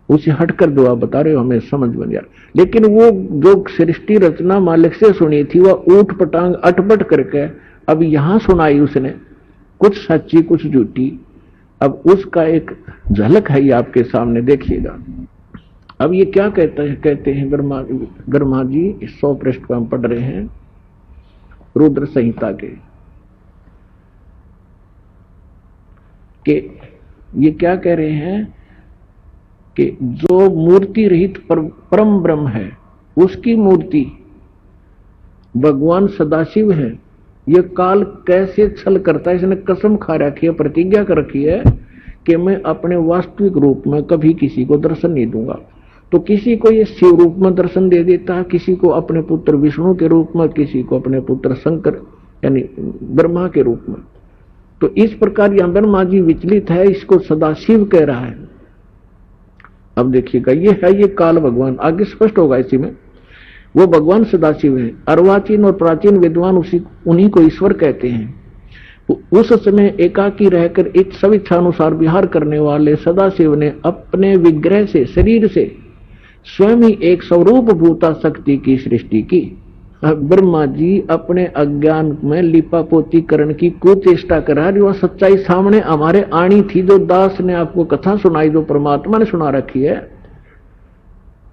उसे हटकर जो आप बता रहे हो हमें समझ में नहीं आ रहा। लेकिन वो जो सृष्टि रचना मालिक से सुनी थी वह ऊट पटांग अटपट करके अब यहां सुनाई उसने, कुछ सच्ची कुछ झूठी। अब उसका एक झलक है ये आपके सामने, देखिएगा। अब ये क्या कहते हैं ब्रह्मा जी, 100 पृष्ठ पर हम पढ़ रहे हैं रुद्र संहिता के, कि ये क्या कह रहे हैं कि जो मूर्ति रहित परम ब्रह्म है उसकी मूर्ति भगवान सदाशिव है। ये काल कैसे छल करता है, इसने कसम खा रखी है, प्रतिज्ञा कर रखी है कि मैं अपने वास्तविक रूप में कभी किसी को दर्शन नहीं दूंगा। तो किसी को ये शिव रूप में दर्शन दे देता है, किसी को अपने पुत्र विष्णु के रूप में, किसी को अपने पुत्र शंकर यानी ब्रह्मा के रूप में। तो इस प्रकार यहां ब्रह्मा जी विचलित है, इसको सदाशिव कह रहा है। अब देखिएगा, ये है ये काल भगवान, आगे स्पष्ट होगा इसी में। वो भगवान सदाशिव है। अर्वाचीन और प्राचीन विद्वान उन्हीं को ईश्वर कहते हैं। उस समय एकाकी रहकर एक स्वेच्छानुसार विहार करने वाले सदाशिव ने अपने विग्रह से, शरीर से स्वयं ही एक स्वरूप भूता शक्ति की सृष्टि की। ब्रह्मा जी अपने अज्ञान में लिपापोती करने की कुचेष्टा करा रही, वह सच्चाई सामने हमारे आनी थी। जो दास ने आपको कथा सुनाई, जो परमात्मा ने सुना रखी है,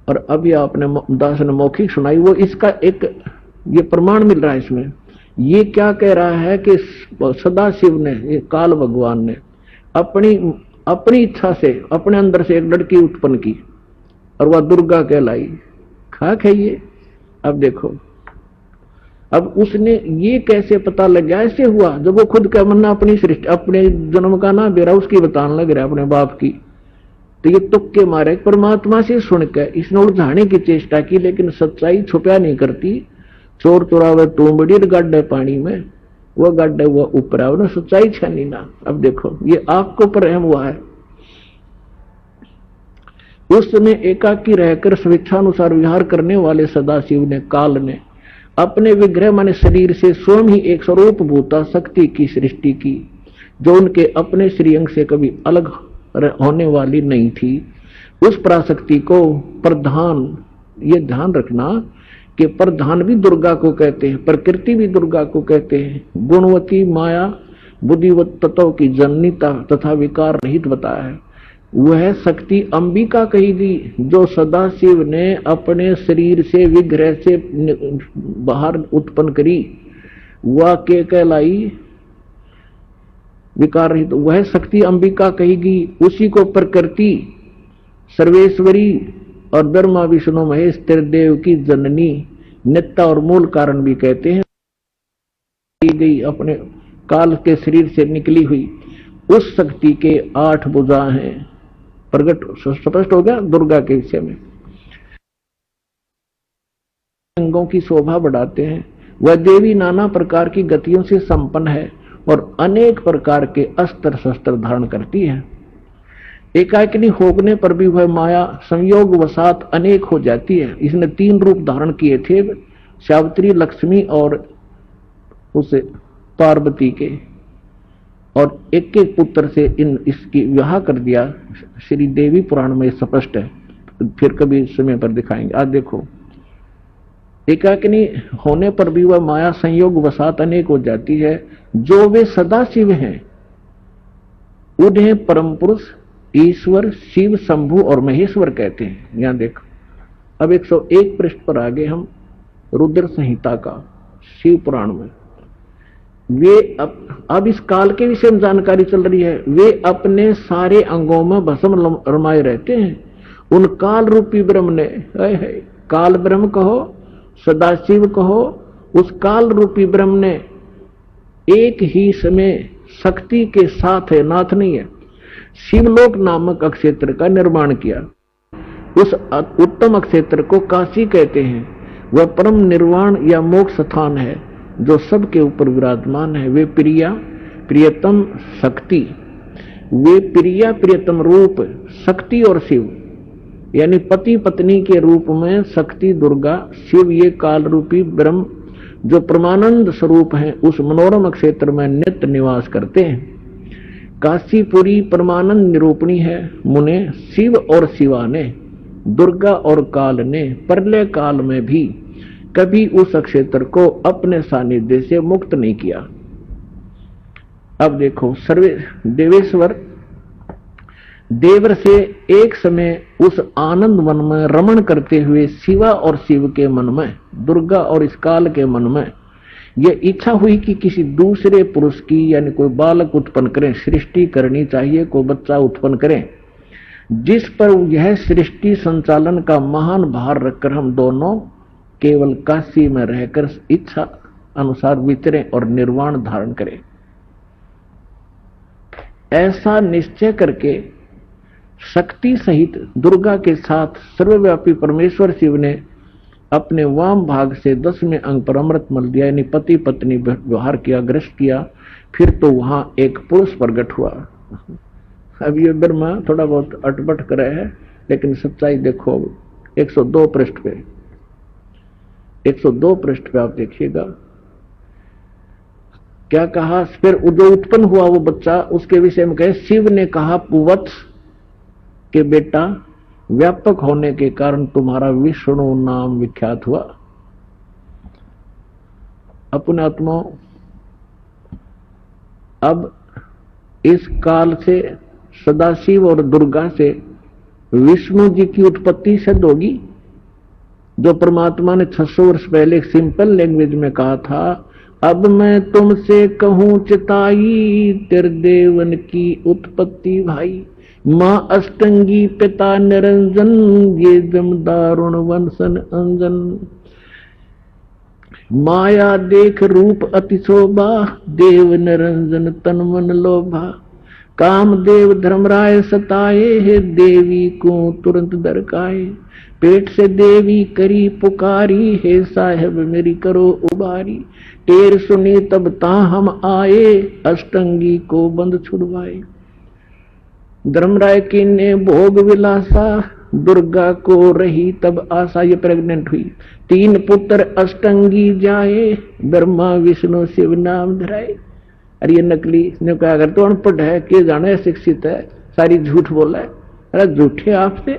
और अभी आपने दास ने मौखिक सुनाई, वो इसका एक ये प्रमाण मिल रहा है इसमें ये क्या कह रहा है कि सदाशिव ने, ये काल भगवान ने अपनी इच्छा से अपने अंदर से एक लड़की उत्पन्न की और वह दुर्गा कहलाई। खाक है ये। अब देखो, अब उसने ये कैसे पता लग गया? ऐसे हुआ जब वो खुद का मन अपनी सृष्टि, अपने जन्म का ना बेरा उसकी बताने लग रहा अपने बाप की, तो ये तुक्के मारे परमात्मा से सुनकर इसने उलझाने की चेष्टा की, लेकिन सच्चाई छुपा नहीं करती। चोर चोरावे टूंबड़ी गड्ढे पानी में, वो गड्ढे वो ऊपर आओ ना, सच्चाई छानी ना। अब देखो ये आपको पर रहम हुआ है। उस समय एकाकी रहकर स्वेच्छानुसार विहार करने वाले सदाशिव ने, काल ने अपने विग्रह माने शरीर से स्वयं ही एक स्वरूप भूता शक्ति की सृष्टि की, जो उनके अपने श्रीअंग से कभी अलग होने वाली नहीं थी। उस पराशक्ति को प्रधान, ये ध्यान रखना कि प्रधान भी दुर्गा को कहते हैं, प्रकृति भी दुर्गा को कहते हैं। गुणवती माया बुद्धिवत तत्व की जननीता तथा विकार रहित बताया है। वह शक्ति अंबिका कही गई, जो सदाशिव ने अपने शरीर से विग्रह से बाहर उत्पन्न करी, वह के कहलाई विकार रहित। वह शक्ति अंबिका कही गई, उसी को प्रकृति सर्वेश्वरी और ब्रह्मा विष्णु महेश त्रिदेव की जननी नित्या और मूल कारण भी कहते हैं। गई अपने काल के शरीर से निकली हुई उस शक्ति के 8 भुजा हैं। प्रकट स्पष्ट हो गया दुर्गा के विषय में। अंगों की शोभा बढ़ाते हैं। वह देवी नाना प्रकार की गतियों से संपन्न है और अनेक प्रकार के अस्त्र शस्त्र धारण करती है। एकाकिनी होने पर भी वह माया संयोग वसात अनेक हो जाती है। इसने 3 रूप धारण किए थे, सावित्री, लक्ष्मी और उसे पार्वती के, और एक एक पुत्र से इसकी विवाह कर दिया। श्री देवी पुराण में स्पष्ट है, फिर कभी समय पर दिखाएंगे। आज देखो, एकाकिनी होने पर भी वह माया संयोग वसात अनेक हो जाती है। जो वे सदाशिव हैं उन्हें परम पुरुष, ईश्वर, शिव, शंभु और महेश्वर कहते हैं। यहां देखो, अब 101 पृष्ठ पर आगे हम रुद्र संहिता का शिव पुराण में वे अब इस काल के विषय में जानकारी चल रही है। वे अपने सारे अंगों में भस्म रमाए रहते हैं। उन काल रूपी ब्रह्म ने, काल ब्रह्म कहो, सदाशिव कहो, उस काल रूपी ब्रह्म ने एक ही समय शक्ति के साथ है, नाथ नहीं है, शिवलोक नामक अक्षेत्र का निर्माण किया। उस उत्तम अक्षेत्र को काशी कहते हैं। वह परम निर्वाण या मोक्ष स्थान है जो सबके ऊपर विराजमान है। वे प्रिया प्रियतम शक्ति, वे प्रिया प्रियतम रूप शक्ति और शिव, यानी पति पत्नी के रूप में शक्ति दुर्गा, शिव ये काल रूपी ब्रह्म जो परमानंद स्वरूप है, उस मनोरम क्षेत्र में नित्य निवास करते हैं। काशीपुरी परमानंद निरूपणी है। मुने शिव और शिवा ने, दुर्गा और काल ने प्रलय काल में भी कभी उस क्षेत्र को अपने सानिध्य से मुक्त नहीं किया। अब देखो, सर्वे देवेश्वर देवर से एक समय उस आनंद वन में रमण करते हुए शिवा और शिव के मन में, दुर्गा और इस काल के मन में यह इच्छा हुई कि किसी दूसरे पुरुष की, यानी कोई बालक उत्पन्न करें, सृष्टि करनी चाहिए, कोई बच्चा उत्पन्न करें, जिस पर यह सृष्टि संचालन का महान भार रखकर हम दोनों केवल काशी में रहकर इच्छा अनुसार विचरें और निर्वाण धारण करें। ऐसा निश्चय करके शक्ति सहित दुर्गा के साथ सर्वव्यापी परमेश्वर शिव ने अपने वाम भाग से 10वें अंग पर अमृत मल दिया, यानी पति पत्नी व्यवहार किया, ग्रस्त किया। फिर तो वहां एक पुरुष प्रकट हुआ। अब ये ब्रह्मा थोड़ा बहुत अटपट कर रहे हैं, लेकिन सच्चाई देखो 102 पृष्ठ पे, 102 पृष्ठ पे आप देखिएगा क्या कहा। फिर जो उत्पन्न हुआ वो बच्चा, उसके विषय में कहे, शिव ने कहा, पुवत्स के बेटा, व्यापक होने के कारण तुम्हारा विष्णु नाम विख्यात हुआ। अपने आत्मा अब इस काल से सदाशिव और दुर्गा से विष्णु जी की उत्पत्ति सिद्ध होगी। जो परमात्मा ने 600 वर्ष पहले एक सिंपल लैंग्वेज में कहा था, अब मैं तुमसे कहूं चिताई, तेरे देवन की उत्पत्ति भाई। माँ अष्टंगी पिता निरंजन, ये जम दारुण वंशन अंजन। माया देख रूप अति शोभा, देव निरंजन तन मन लोभा। कामदेव धर्मराय सताए, हे देवी को तुरंत दरकाए। पेट से देवी करी पुकारी, हे साहेब मेरी करो उबारी। टेर सुनी तब ता हम आए, अष्टंगी को बंद छुड़वाए। धर्मराय की ने भोग विलासा, दुर्गा को रही तब आशा। ये प्रेग्नेंट हुई। 3 पुत्र अष्टंगी जाए, ब्रह्मा विष्णु शिव नाम धराए। अरे ये नकली ने कहा, अगर तो अनपढ़ है के जाने शिक्षित है, सारी झूठ बोला है। अरे झूठे आपसे।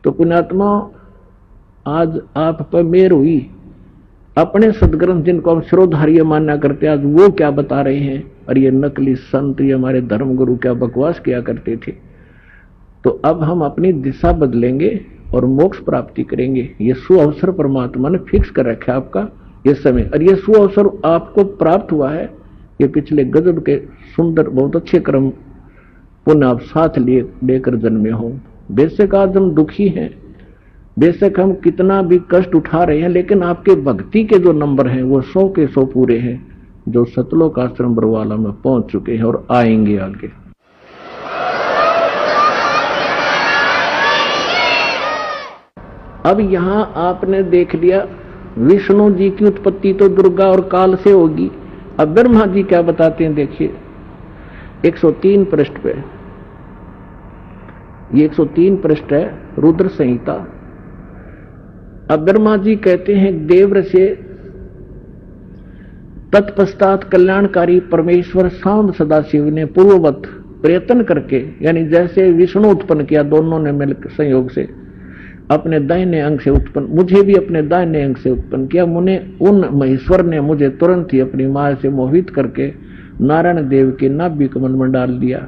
तो पुण्यात्मा आज आप पर मेहर हुई। अपने सदग्रंथ जिनको हम श्रोधार्य मान्या करते, आज वो क्या बता रहे हैं। और ये नकली संत, ये हमारे धर्म गुरु क्या बकवास किया करते थे। तो अब हम अपनी दिशा बदलेंगे और मोक्ष प्राप्ति करेंगे। ये सुअवसर परमात्मा ने फिक्स कर रखा है आपका ये समय। और ये सुअवसर आपको प्राप्त हुआ है। ये पिछले गजब के सुंदर बहुत अच्छे कर्म पुण्य आप साथ लेकर जन्मे हो। बेशक आज हम दुखी हैं, बेशक हम कितना भी कष्ट उठा रहे हैं, लेकिन आपके भक्ति के जो नंबर हैं वो 100 के 100 पूरे हैं, जो सतलोक आश्रम बरवाला में पहुंच चुके हैं और आएंगे आगे। अब यहां आपने देख लिया विष्णु जी की उत्पत्ति तो दुर्गा और काल से होगी। अब ब्रह्मा जी क्या बताते हैं, देखिए 103 पृष्ठ पे। ये 103 पृष्ठ है रुद्र संहिता। अब ब्रह्मा जी कहते हैं, देव से तत्पश्चात कल्याणकारी परमेश्वर सांब सदाशिव ने पूर्ववत प्रयत्न करके, यानी जैसे विष्णु उत्पन्न किया दोनों ने मिलकर संयोग से, अपने दाहिने अंग से उत्पन्न, मुझे भी अपने दाहिने अंग से उत्पन्न किया। मुने उन महेश्वर ने मुझे तुरंत ही अपनी माया से मोहित करके नारायण देव के नाभि कमल में डाल दिया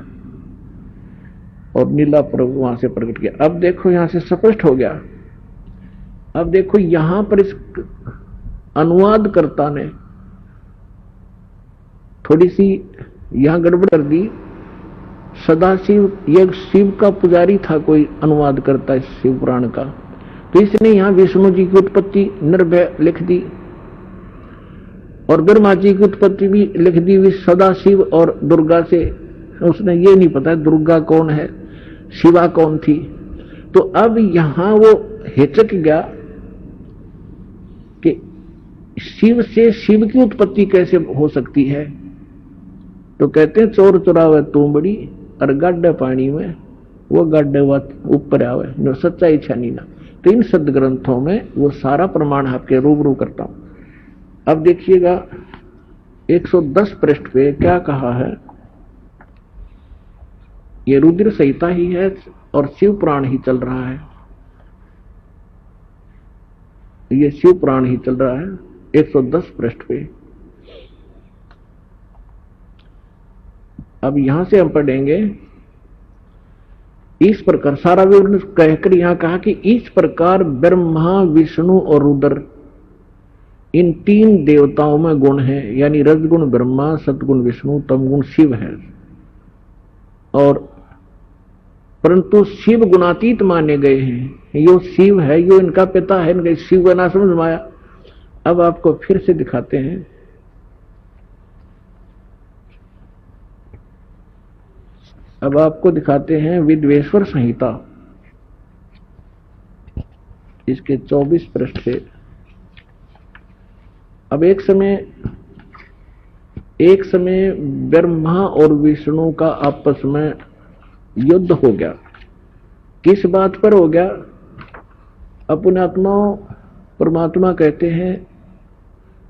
और नीला पर्वत वहां से प्रकट किया। अब देखो यहां से स्पष्ट हो गया। अब देखो यहां पर इस अनुवादकर्ता ने थोड़ी सी यहां गड़बड़ कर दी। सदाशिव, यह शिव का पुजारी था कोई अनुवाद करता है शिव पुराण का, तो इसने यहां विष्णु जी की उत्पत्ति निर्भय लिख दी और ब्रह्मा जी की उत्पत्ति भी लिख दी सदाशिव और दुर्गा से। उसने ये नहीं पता दुर्गा कौन है, शिवा कौन थी। तो अब यहां वो हिचक गया कि शिव से शिव की उत्पत्ति कैसे हो सकती है। तो कहते हैं चोर चुरावे तू बड़ी और गाड्डे पानी में वो गाड्डे ऊपर आवे, जो सच्चा इच्छा नहीं ना। तो इन सदग्रंथों में वो सारा प्रमाण आपके रूबरू करता हूं। अब देखिएगा 110 पृष्ठ पे क्या कहा है। ये रुद्र संहिता ही है और शिव पुराण ही चल रहा है। ये शिव पुराण ही चल रहा है 110 पृष्ठ पे। अब यहां से हम पढ़ेंगे इस प्रकार सारा विवरण कहकर यहां कहा कि इस प्रकार ब्रह्मा विष्णु और रुद्र इन 3 देवताओं में गुण है, यानी रजगुण ब्रह्मा, सतगुण विष्णु, तमगुण शिव है। और परंतु शिव गुणातीत माने गए हैं। यो शिव है, यो इनका पिता है, इनका शिव का ना समझ माया। अब आपको फिर से दिखाते हैं। अब आपको दिखाते हैं विद्वेश्वर संहिता, इसके 24 पृष्ठ से। अब एक समय ब्रह्मा और विष्णु का आपस में युद्ध हो गया। किस बात पर हो गया? अपने आत्मा परमात्मा कहते हैं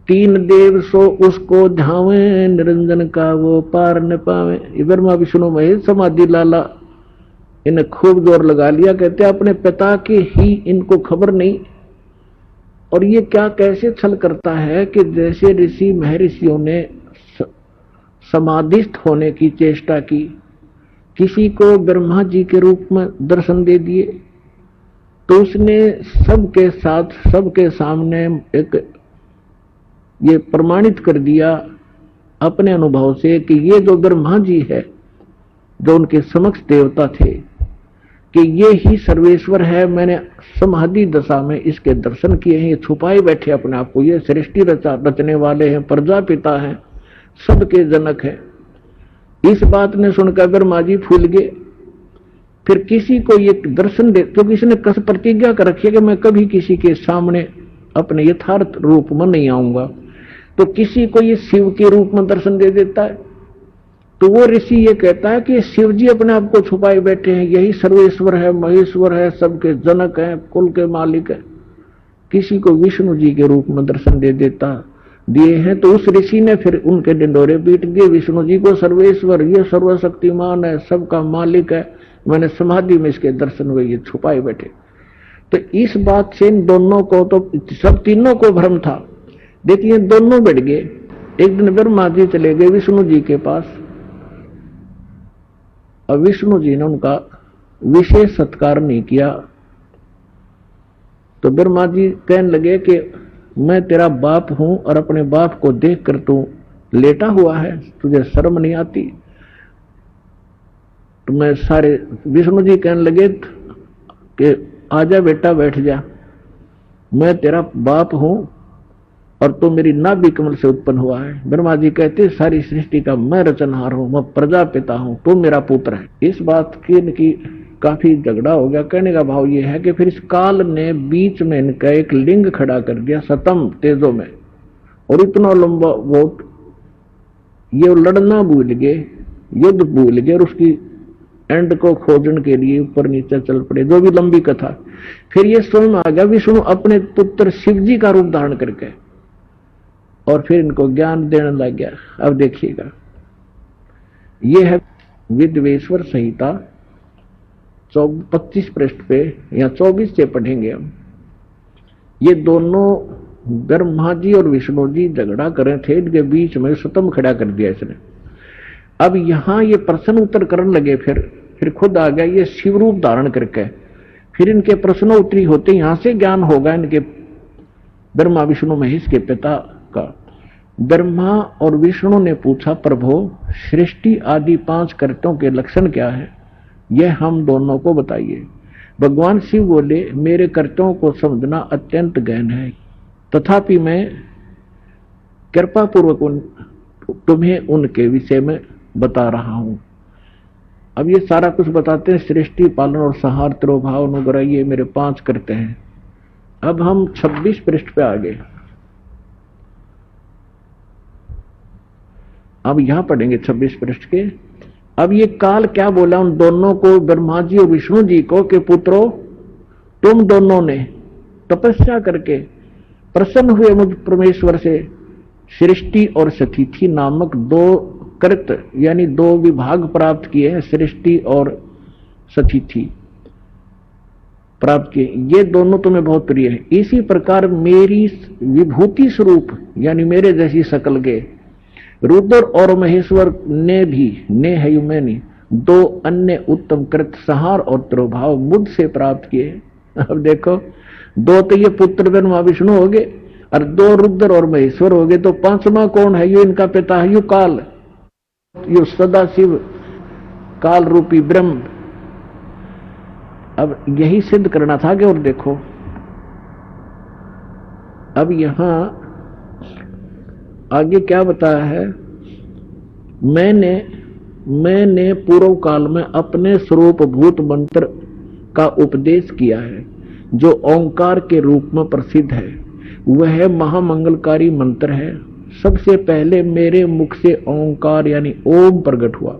3 देव सो उसको ध्यावे, निरंजन का वो पार न पावे। ब्रह्मा विष्णु महेश समाधि लाला इन्हें खूब जोर लगा लिया। कहते अपने पिता की ही इनको खबर नहीं। और ये क्या कैसे छल करता है कि जैसे ऋषि महर्षियों ने समाधिस्थ होने की चेष्टा की, किसी को ब्रह्मा जी के रूप में दर्शन दे दिए, तो उसने सबके साथ सबके सामने एक ये प्रमाणित कर दिया अपने अनुभव से कि ये जो ब्रह्मा जी है, जो उनके समक्ष देवता थे, कि ये ही सर्वेश्वर है। मैंने समाधि दशा में इसके दर्शन किए हैं। ये छुपाए बैठे अपने आप को, ये सृष्टि रचने वाले हैं, प्रजापिता हैं, सबके जनक हैं। इस बात ने सुनकर ब्रह्मा जी फूल गए। फिर किसी को ये दर्शन दे, क्योंकि इसने कस प्रतिज्ञा कर रखी है कि मैं कभी किसी के सामने अपने यथार्थ रूप में नहीं आऊंगा, तो किसी को ये शिव के रूप में दर्शन दे देता है। तो वो ऋषि ये कहता है कि शिव जी अपने आप को छुपाए बैठे हैं, यही सर्वेश्वर है, महेश्वर है, सबके जनक हैं, कुल के मालिक है। किसी को विष्णु जी के रूप में दर्शन दे देता दिए हैं, तो उस ऋषि ने फिर उनके डिंडोरे पीट दिए। विष्णु जी को सर्वेश्वर, ये सर्वशक्तिमान है, सबका मालिक है, मैंने समाधि में इसके दर्शन हुए, ये छुपाए बैठे। तो इस बात से इन दोनों को, तो सब तीनों को भ्रम था। देखिए दोनों बैठ गए। एक दिन ब्रह्मा जी चले गए विष्णु जी के पास, और विष्णु जी ने उनका विशेष सत्कार नहीं किया। तो ब्रह्मा जी कहने लगे कि मैं तेरा बाप हूं और अपने बाप को देखकर तू लेटा हुआ है, तुझे शर्म नहीं आती? तो मैं सारे, विष्णु जी कहने लगे कि आजा बेटा बैठ जा, मैं तेरा बाप हूं और तू मेरी नाभि कमल से उत्पन्न हुआ है। ब्रह्मा जी कहते सारी सृष्टि का मैं रचनहार हूं, मैं प्रजापिता हूं, तू मेरा पुत्र है। इस बात की इनकी काफी झगड़ा हो गया। कहने का भाव ये है कि फिर इस काल ने बीच में इनका एक लिंग खड़ा कर दिया सतम तेजों में, और इतना लंबा वो ये लड़ना भूल गए, युद्ध भूल गए, और उसकी एंड को खोजने के लिए ऊपर नीचे चल पड़े, जो भी लंबी कथा। फिर ये स्वयं आ गया विष्णु अपने पुत्र शिव जी का रूप धारण करके, और फिर इनको ज्ञान देने लग गया। अब देखिएगा, ये है विद्वेश्वर संहिता 25 पृष्ठ पे या 24 से पढ़ेंगे हम। ये दोनों ब्रह्मा जी और विष्णु जी झगड़ा कर रहे थे, इनके बीच में सतम खड़ा कर दिया इसने। अब यहां ये प्रश्न उत्तर करने लगे, फिर खुद आ गया ये शिव रूप धारण करके। फिर इनके प्रश्न उत्तरी होते यहां से ज्ञान होगा इनके ब्रह्मा विष्णु महेश के पिता का। ब्रह्मा और विष्णु ने पूछा, प्रभु सृष्टि आदि 5 कर्तों के लक्षण क्या है, यह हम दोनों को बताइए। भगवान शिव बोले, मेरे कर्तों को समझना अत्यंत गहन है, तथापि मैं कृपा पूर्वक तुम्हें उनके विषय में बता रहा हूं। अब ये सारा कुछ बताते हैं, सृष्टि, पालन और संहार, तिरोभाव, अनुग्रह, ये मेरे 5 करते हैं। अब हम 26 पृष्ठ पे आ गए। अब यहां पढ़ेंगे 26 पृष्ठ के। अब ये काल क्या बोला उन दोनों को, ब्रह्मा जी और विष्णु जी को, कि पुत्रों तुम दोनों ने तपस्या करके प्रसन्न हुए मुझ परमेश्वर से सृष्टि और सतिथि नामक 2 कृत यानी 2 विभाग प्राप्त किए हैं, सृष्टि और सतिथि प्राप्त किए, ये दोनों तुम्हें बहुत प्रिय है। इसी प्रकार मेरी विभूति स्वरूप यानी मेरे जैसी शकल के रुद्र और महेश्वर ने भी, ने है मैंने 2 अन्य उत्तम कृत संहार और तिरोभाव मुझसे प्राप्त किए। अब देखो, 2 तो ये पुत्र ब्रह्मा विष्णु हो गए, और 2 रुद्र और महेश्वर हो गए, तो 5वां कौन है? यो इनका पिता है, यो काल, यो सदा शिव काल रूपी ब्रह्म। अब यही सिद्ध करना था कि, और देखो अब यहां आगे क्या बताया है, मैंने पूर्व काल में अपने स्वरूप भूत मंत्र का उपदेश किया है, जो ओंकार के रूप में प्रसिद्ध है। वह महामंगलकारी मंत्र है। सबसे पहले मेरे मुख से ओंकार यानी ओम प्रकट हुआ,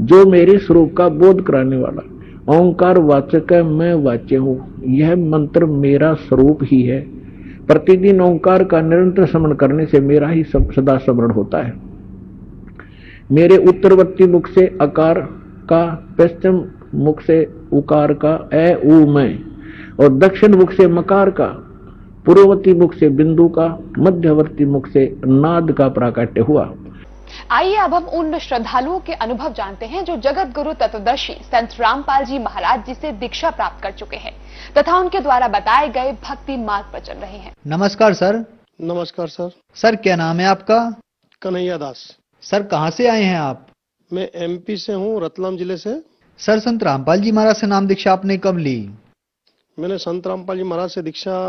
जो मेरे स्वरूप का बोध कराने वाला। ओंकार वाचक है, मैं वाच्य हूं। यह मंत्र मेरा स्वरूप ही है। प्रतिदिन ओंकार का निरंतर स्मरण करने से मेरा ही सदा स्मरण होता है। मेरे उत्तरवर्ती मुख से अकार का, पश्चिम मुख से उकार का ए ऊ मैं, और दक्षिण मुख से मकार का, पूर्ववर्ती मुख से बिंदु का, मध्यवर्ती मुख से नाद का प्राकट्य हुआ। आइए अब हम उन श्रद्धालुओं के अनुभव जानते हैं जो जगत गुरु तत्वदर्शी संत रामपाल जी महाराज जी से दीक्षा प्राप्त कर चुके हैं तथा उनके द्वारा बताए गए भक्ति मार्ग पर चल रहे हैं। नमस्कार सर, नमस्कार सर। सर क्या नाम है आपका? कन्हैया दास। सर कहाँ से आए हैं आप? मैं एमपी से हूँ, रतलाम जिले से। सर संत रामपाल जी महाराज से नाम दीक्षा आपने कब ली? मैंने संत रामपाल जी महाराज से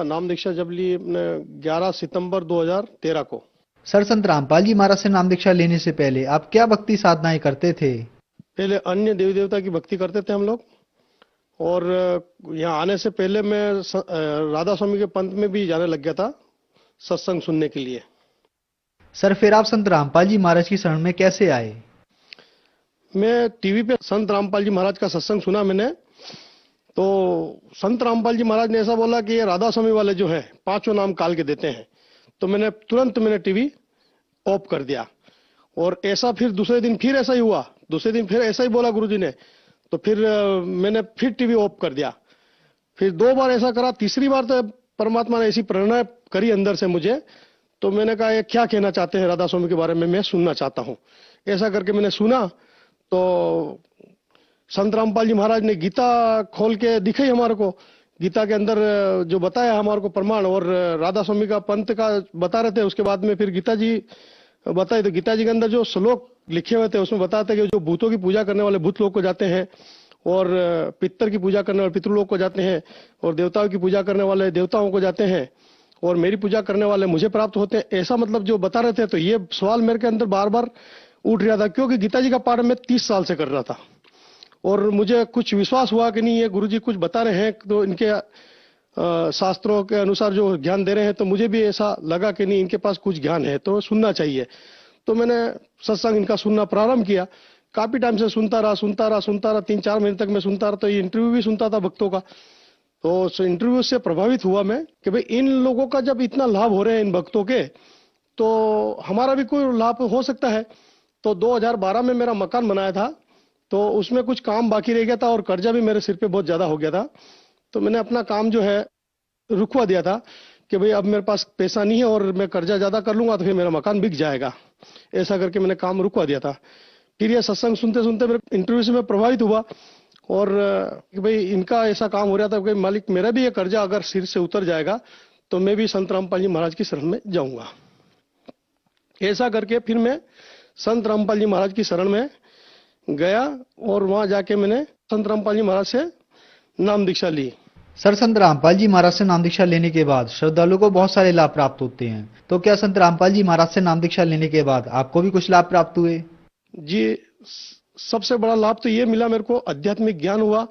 नाम दीक्षा जब ली अपने 11 सितंबर 2013 को। सर संत रामपाल जी महाराज से नाम दीक्षा लेने से पहले आप क्या भक्ति साधनाएं करते थे? पहले अन्य देवी देवता की भक्ति करते थे हम लोग, और यहाँ आने से पहले मैं राधा स्वामी के पंथ में भी जाने लग गया था सत्संग सुनने के लिए। सर फिर आप संत रामपाल जी महाराज की शरण में कैसे आए? मैं टीवी पे संत रामपाल जी महाराज का सत्संग सुना मैंने, तो संत रामपाल जी महाराज ने ऐसा बोला कि ये राधा स्वामी वाले जो है 5 नाम काल के देते हैं, तो मैंने तुरंत टीवी ऑफ कर दिया। और ऐसा फिर दूसरे दिन फिर ऐसा ही हुआ, दूसरे दिन फिर ऐसा ही बोला गुरुजी ने, तो फिर मैंने फिर टीवी ऑफ कर दिया। फिर 2 बार ऐसा करा, तीसरी बार तो परमात्मा ने ऐसी प्रेरणा करी अंदर से मुझे, तो मैंने कहा ये क्या कहना चाहते हैं राधा स्वामी के बारे में, मैं सुनना चाहता हूँ। ऐसा करके मैंने सुना, तो संत रामपाल जी महाराज ने गीता खोल के दिखाई हमारे को, गीता के अंदर जो बताया हमारे को प्रमाण, और राधा स्वामी का पंथ का बता रहे थे। उसके बाद में फिर गीता जी बताए, तो गीता जी के अंदर जो श्लोक लिखे हुए थे उसमें बताते कि जो भूतों की पूजा करने वाले भूत लोग को जाते हैं, और पितर की पूजा करने वाले पितृ लोग को जाते हैं, और देवताओं की पूजा करने वाले देवताओं को जाते हैं, और मेरी पूजा करने वाले मुझे प्राप्त होते हैं। ऐसा जो बता रहे थे, तो ये सवाल मेरे के अंदर बार बार उठ रहा था, क्योंकि गीता जी का पाठ मैं 30 साल से कर रहा था, और मुझे कुछ विश्वास हुआ कि नहीं ये गुरुजी कुछ बता रहे हैं, तो इनके शास्त्रों के अनुसार जो ज्ञान दे रहे हैं, तो मुझे भी ऐसा लगा कि नहीं इनके पास कुछ ज्ञान है, तो सुनना चाहिए। तो मैंने सत्संग इनका सुनना प्रारंभ किया। काफी टाइम से सुनता रहा 3-4 महीने तक मैं सुनता रहा। तो ये इंटरव्यू भी सुनता था भक्तों का, तो उस इंटरव्यू से प्रभावित हुआ मैं कि भाई इन लोगों का जब इतना लाभ हो रहे हैं इन भक्तों के, तो हमारा भी कोई लाभ हो सकता है। तो 2012 में मेरा मकान बनाया था, तो उसमें कुछ काम बाकी रह गया था, और कर्जा भी मेरे सिर पे बहुत ज्यादा हो गया था। तो मैंने अपना काम जो है रुकवा दिया था कि भाई अब मेरे पास पैसा नहीं है, और मैं कर्जा ज्यादा कर लूंगा तो फिर मेरा मकान बिक जाएगा। ऐसा करके मैंने काम रुकवा दिया था। फिर ये सत्संग सुनते सुनते मेरे इंटरव्यू से मैं प्रभावित हुआ, और कि भाई इनका ऐसा काम हो रहा था कि मालिक मेरा भी ये कर्जा अगर सिर से उतर जाएगा तो मैं भी संत रामपाल जी महाराज की शरण में जाऊंगा। ऐसा करके फिर मैं संत रामपाल जी महाराज की शरण में गया, और वहां जाके मैंने संत रामपाल जी महाराज से नाम दीक्षा ली। सर संत रामपाल जी महाराज से नाम दीक्षा लेने के बाद श्रद्धालु को बहुत सारे लाभ प्राप्त होते हैं, तो क्या संत रामपाल जी महाराज से नाम दीक्षा लेने के बाद आपको भी कुछ लाभ प्राप्त हुए? जी, सबसे बड़ा लाभ तो ये मिला मेरे को, आध्यात्मिक ज्ञान हुआ।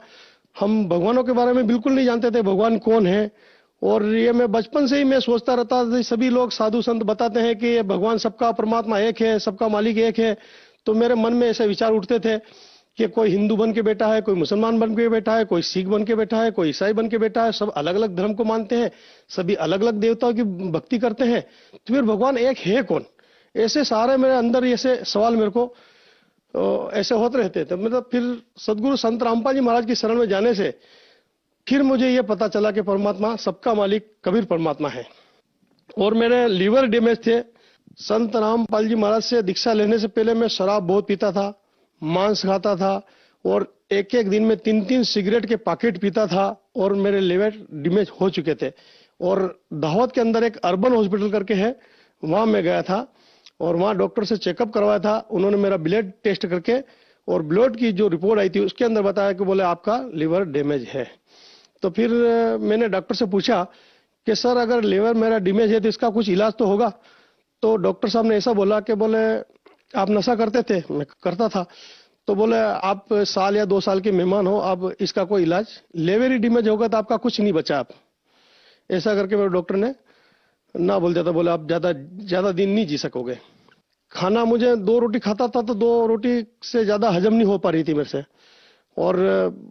हम भगवानों के बारे में बिल्कुल नहीं जानते थे, भगवान कौन है। और ये मैं बचपन से ही मैं सोचता रहता था, सभी लोग साधु संत बताते हैं कि ये भगवान सबका परमात्मा एक है, सबका मालिक एक है। तो मेरे मन में ऐसे विचार उठते थे कि कोई हिंदू बन के बैठा है, कोई मुसलमान बन के बैठा है, कोई सिख बन के बैठा है, कोई ईसाई बन के बैठा है, सब अलग अलग धर्म को मानते हैं, सभी अलग अलग देवताओं की भक्ति करते हैं, तो फिर भगवान एक है कौन? ऐसे सारे मेरे अंदर ऐसे सवाल मेरे को ऐसे होते रहते थे। मतलब फिर सदगुरु संत रामपाल जी महाराज की शरण में जाने से फिर मुझे ये पता चला कि परमात्मा सबका मालिक कबीर परमात्मा है। और मेरे लीवर डैमेज थे। संत रामपाल जी महाराज से दीक्षा लेने से पहले मैं शराब बहुत पीता था, मांस खाता था, और एक एक दिन में 3-3 सिगरेट के पैकेट पीता था, और मेरे लीवर डैमेज हो चुके थे। और दाहोद के अंदर एक अर्बन हॉस्पिटल करके है, वहां मैं गया था, और वहां डॉक्टर से चेकअप करवाया था। उन्होंने मेरा ब्लड टेस्ट करके और ब्लड की जो रिपोर्ट आई थी उसके अंदर बताया कि बोले आपका लिवर डैमेज है। तो फिर मैंने डॉक्टर से पूछा कि सर अगर लिवर मेरा डैमेज है तो इसका कुछ इलाज तो होगा। तो डॉक्टर साहब ने ऐसा बोला कि बोले आप नशा करते थे? मैं करता था। तो बोले आप साल या 2 साल के मेहमान हो, अब इसका कोई इलाज, लिवर ही डैमेज होगा तो आपका कुछ नहीं बचा। आप ऐसा करके मेरे डॉक्टर ने ना बोल दिया था, बोले आप ज्यादा दिन नहीं जी सकोगे। खाना मुझे 2 रोटी खाता था तो 2 रोटी से ज्यादा हजम नहीं हो पा रही थी मेरे से, और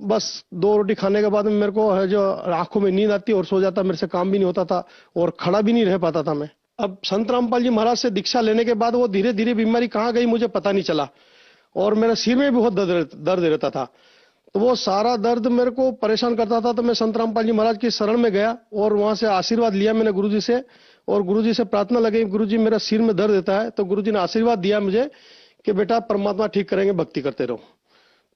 बस 2 रोटी खाने के बाद में मेरे को है जो आंखों में नींद आती और सो जाता, मेरे से काम भी नहीं होता था और खड़ा भी नहीं रह पाता था मैं। अब संत रामपाल जी महाराज से दीक्षा लेने के बाद वो धीरे धीरे बीमारी कहाँ गई मुझे पता नहीं चला, और मेरे सिर में भी बहुत दर्द रहता था। तो वो सारा दर्द मेरे को परेशान करता था। तो मैं संत रामपाल जी महाराज की शरण में गया और वहां से आशीर्वाद लिया मैंने गुरुजी से, और गुरुजी से प्रार्थना लगी, गुरुजी मेरा सिर में दर्द देता है। तो गुरुजी ने आशीर्वाद दिया मुझे कि बेटा परमात्मा ठीक करेंगे, भक्ति करते रहो।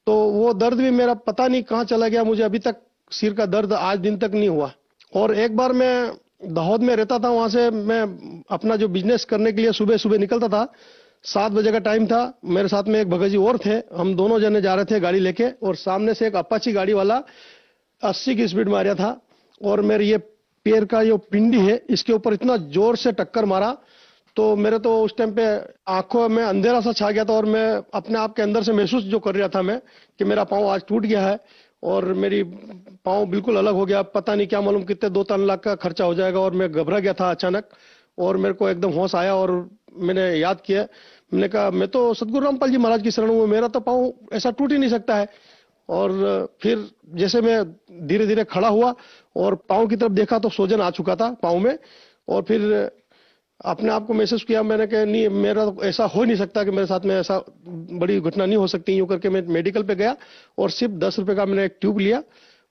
तो वो दर्द भी मेरा पता नहीं कहाँ चला गया, मुझे अभी तक सिर का दर्द आज दिन तक नहीं हुआ। और एक बार मैं दाहोद में रहता था, वहां से मैं अपना जो बिजनेस करने के लिए सुबह सुबह निकलता था। 7 बजे का टाइम था, मेरे साथ में एक भगत जी और थे, हम दोनों जने जा रहे थे गाड़ी लेके, और सामने से एक अपाची गाड़ी वाला 80 की स्पीड में आ रहा था, और मेरे ये पैर का जो पिंडी है इसके ऊपर इतना जोर से टक्कर मारा, तो मेरे तो उस टाइम पे आंखों में अंधेरा सा छा गया था, और मैं अपने आप के अंदर से महसूस जो कर रहा था मैं कि मेरा पाँव आज टूट गया है और मेरी पाँव बिल्कुल अलग हो गया। पता नहीं क्या मालूम कितने 2-3 लाख का खर्चा हो जाएगा, और मैं घबरा गया था अचानक, और मेरे को एकदम होश आया और मैंने याद किया, मैंने कहा मैं तो सदगुरु रामपाल जी महाराज की शरण हूँ, मेरा तो पाँव ऐसा टूट ही नहीं सकता है। और फिर जैसे मैं धीरे धीरे खड़ा हुआ और पाँव की तरफ देखा तो सूजन आ चुका था पाँव में, और फिर अपने आप को महसूस किया, मैंने कहा नहीं, मेरा तो ऐसा हो नहीं सकता कि मेरे साथ में ऐसा बड़ी घटना नहीं हो सकती। यूं करके मैं मेडिकल पे गया और सिर्फ 10 रुपए का मैंने एक ट्यूब लिया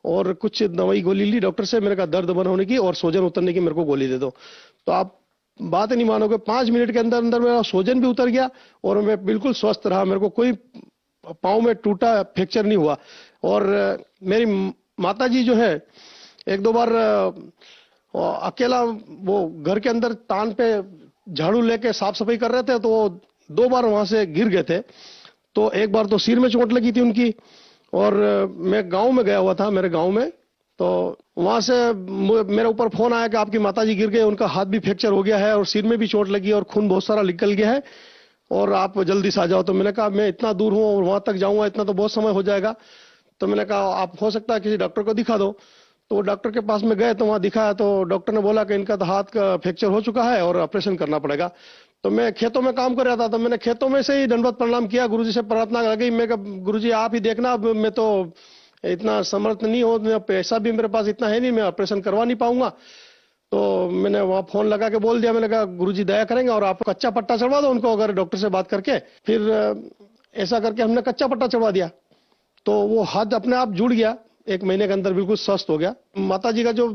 और कुछ दवाई गोली ली डॉक्टर से, मेरे का दर्द बंद होने की और सूजन उतरने की मेरे को गोली दे दो। तो आप बात नहीं मानोगे, 5 मिनट के अंदर अंदर मेरा सूजन भी उतर गया और मैं बिल्कुल स्वस्थ रहा, मेरे को कोई पाँव में टूटा फ्रैक्चर नहीं हुआ। और मेरी माता जी जो है, 1-2 बार अकेला वो घर के अंदर तान पे झाड़ू लेके साफ सफाई कर रहे थे, तो वो 2 बार वहां से गिर गए थे। तो एक बार तो सिर में चोट लगी थी उनकी, और मैं गांव में गया हुआ था, मेरे गांव में, तो वहां से मेरे ऊपर फोन आया कि आपकी माताजी गिर गए, उनका हाथ भी फ्रैक्चर हो गया है और सिर में भी चोट लगी और खून बहुत सारा निकल गया है, और आप जल्दी से आ जाओ। तो मैंने कहा मैं इतना दूर हूं और वहां तक जाऊंगा इतना तो बहुत समय हो जाएगा। तो मैंने कहा आप हो सकता है किसी डॉक्टर को दिखा दो। तो डॉक्टर के पास में गए तो वहां दिखाया, तो डॉक्टर ने बोला कि इनका तो हाथ का फ्रैक्चर हो चुका है और ऑपरेशन करना पड़ेगा। तो मैं खेतों में काम कर रहा था, तो मैंने खेतों में से ही दंडवत प्रणाम किया, गुरुजी से प्रार्थना लगी। मैं कहा गुरुजी आप ही देखना, अब मैं तो इतना समर्थ नहीं हूं, पैसा भी मेरे पास इतना है नहीं, मैं ऑपरेशन करवा नहीं पाऊंगा। तो मैंने वहां फोन लगा के बोल दिया, मैंने कहा गुरुजी दया करेंगे और आप कच्चा पट्टा चढ़वा दो उनको, अगर डॉक्टर से बात करके। फिर ऐसा करके हमने कच्चा पट्टा चढ़वा दिया, तो वो हाथ अपने आप जुड़ गया, 1 महीने के अंदर बिल्कुल स्वस्थ हो गया। माता जी का जो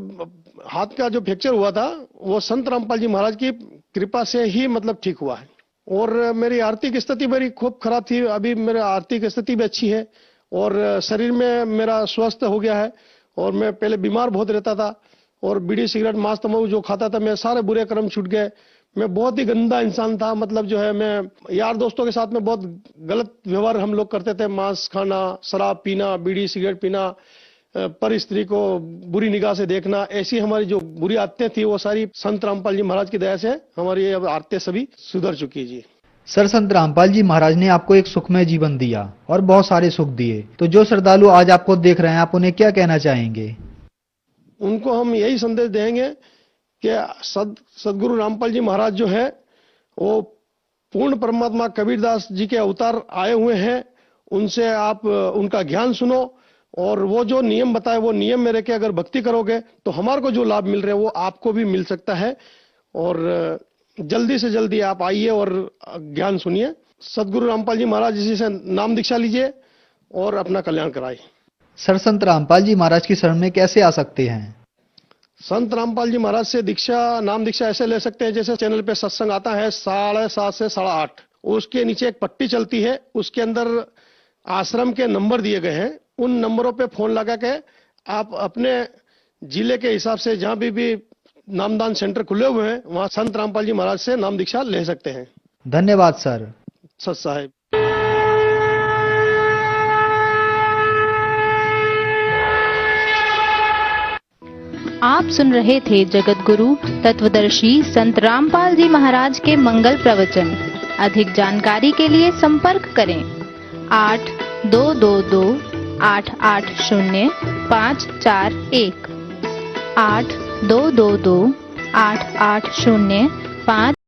हाथ का जो फ्रैक्चर हुआ था वो संत रामपाल जी महाराज की कृपा से ही मतलब ठीक हुआ है। और मेरी आर्थिक स्थिति मेरी खूब खराब थी, अभी मेरी आर्थिक स्थिति भी अच्छी है और शरीर में मेरा स्वस्थ हो गया है। और मैं पहले बीमार बहुत रहता था और बीड़ी सिगरेट मांस तंबाकू जो खाता था, मैं सारे बुरे कर्म छूट गए। मैं बहुत ही गंदा इंसान था, मतलब जो है मैं यार दोस्तों के साथ में बहुत गलत व्यवहार हम लोग करते थे, मांस खाना, शराब पीना, बीड़ी सिगरेट पीना, पर स्त्री को बुरी निगाह से देखना, ऐसी हमारी जो बुरी आदतें थी वो सारी संत रामपाल जी महाराज की दया से हमारी अब आदतें सभी सुधर चुकी जी। सर, संत रामपाल जी महाराज ने आपको एक सुखमय जीवन दिया और बहुत सारे सुख दिए, तो जो श्रद्धालु आज आपको देख रहे हैं आप उन्हें क्या कहना चाहेंगे? उनको हम यही संदेश देंगे कि सदगुरु रामपाल जी महाराज जो है वो पूर्ण परमात्मा कबीरदास जी के अवतार आए हुए हैं, उनसे आप उनका ज्ञान सुनो और वो जो नियम बताए वो नियम में रह के अगर भक्ति करोगे तो हमारे को जो लाभ मिल रहे हैं वो आपको भी मिल सकता है। और जल्दी से जल्दी आप आइए और ज्ञान सुनिए, सदगुरु रामपाल जी महाराज जी से नाम दीक्षा लीजिए और अपना कल्याण कराइए। सर, संत रामपाल जी महाराज की शरण में कैसे आ सकते हैं? संत रामपाल जी महाराज से नाम दीक्षा ऐसे ले सकते हैं जैसे चैनल पे सत्संग आता है 7:30 से 8:30, उसके नीचे एक पट्टी चलती है, उसके अंदर आश्रम के नंबर दिए गए हैं, उन नंबरों पे फोन लगा के आप अपने जिले के हिसाब से जहां भी नामदान सेंटर खुले हुए हैं वहां संत रामपाल जी महाराज से नाम दीक्षा ले सकते हैं। धन्यवाद सर। सत साहेब। आप सुन रहे थे जगत गुरु तत्वदर्शी संत रामपाल जी महाराज के मंगल प्रवचन। अधिक जानकारी के लिए संपर्क करें 8222880541 82228805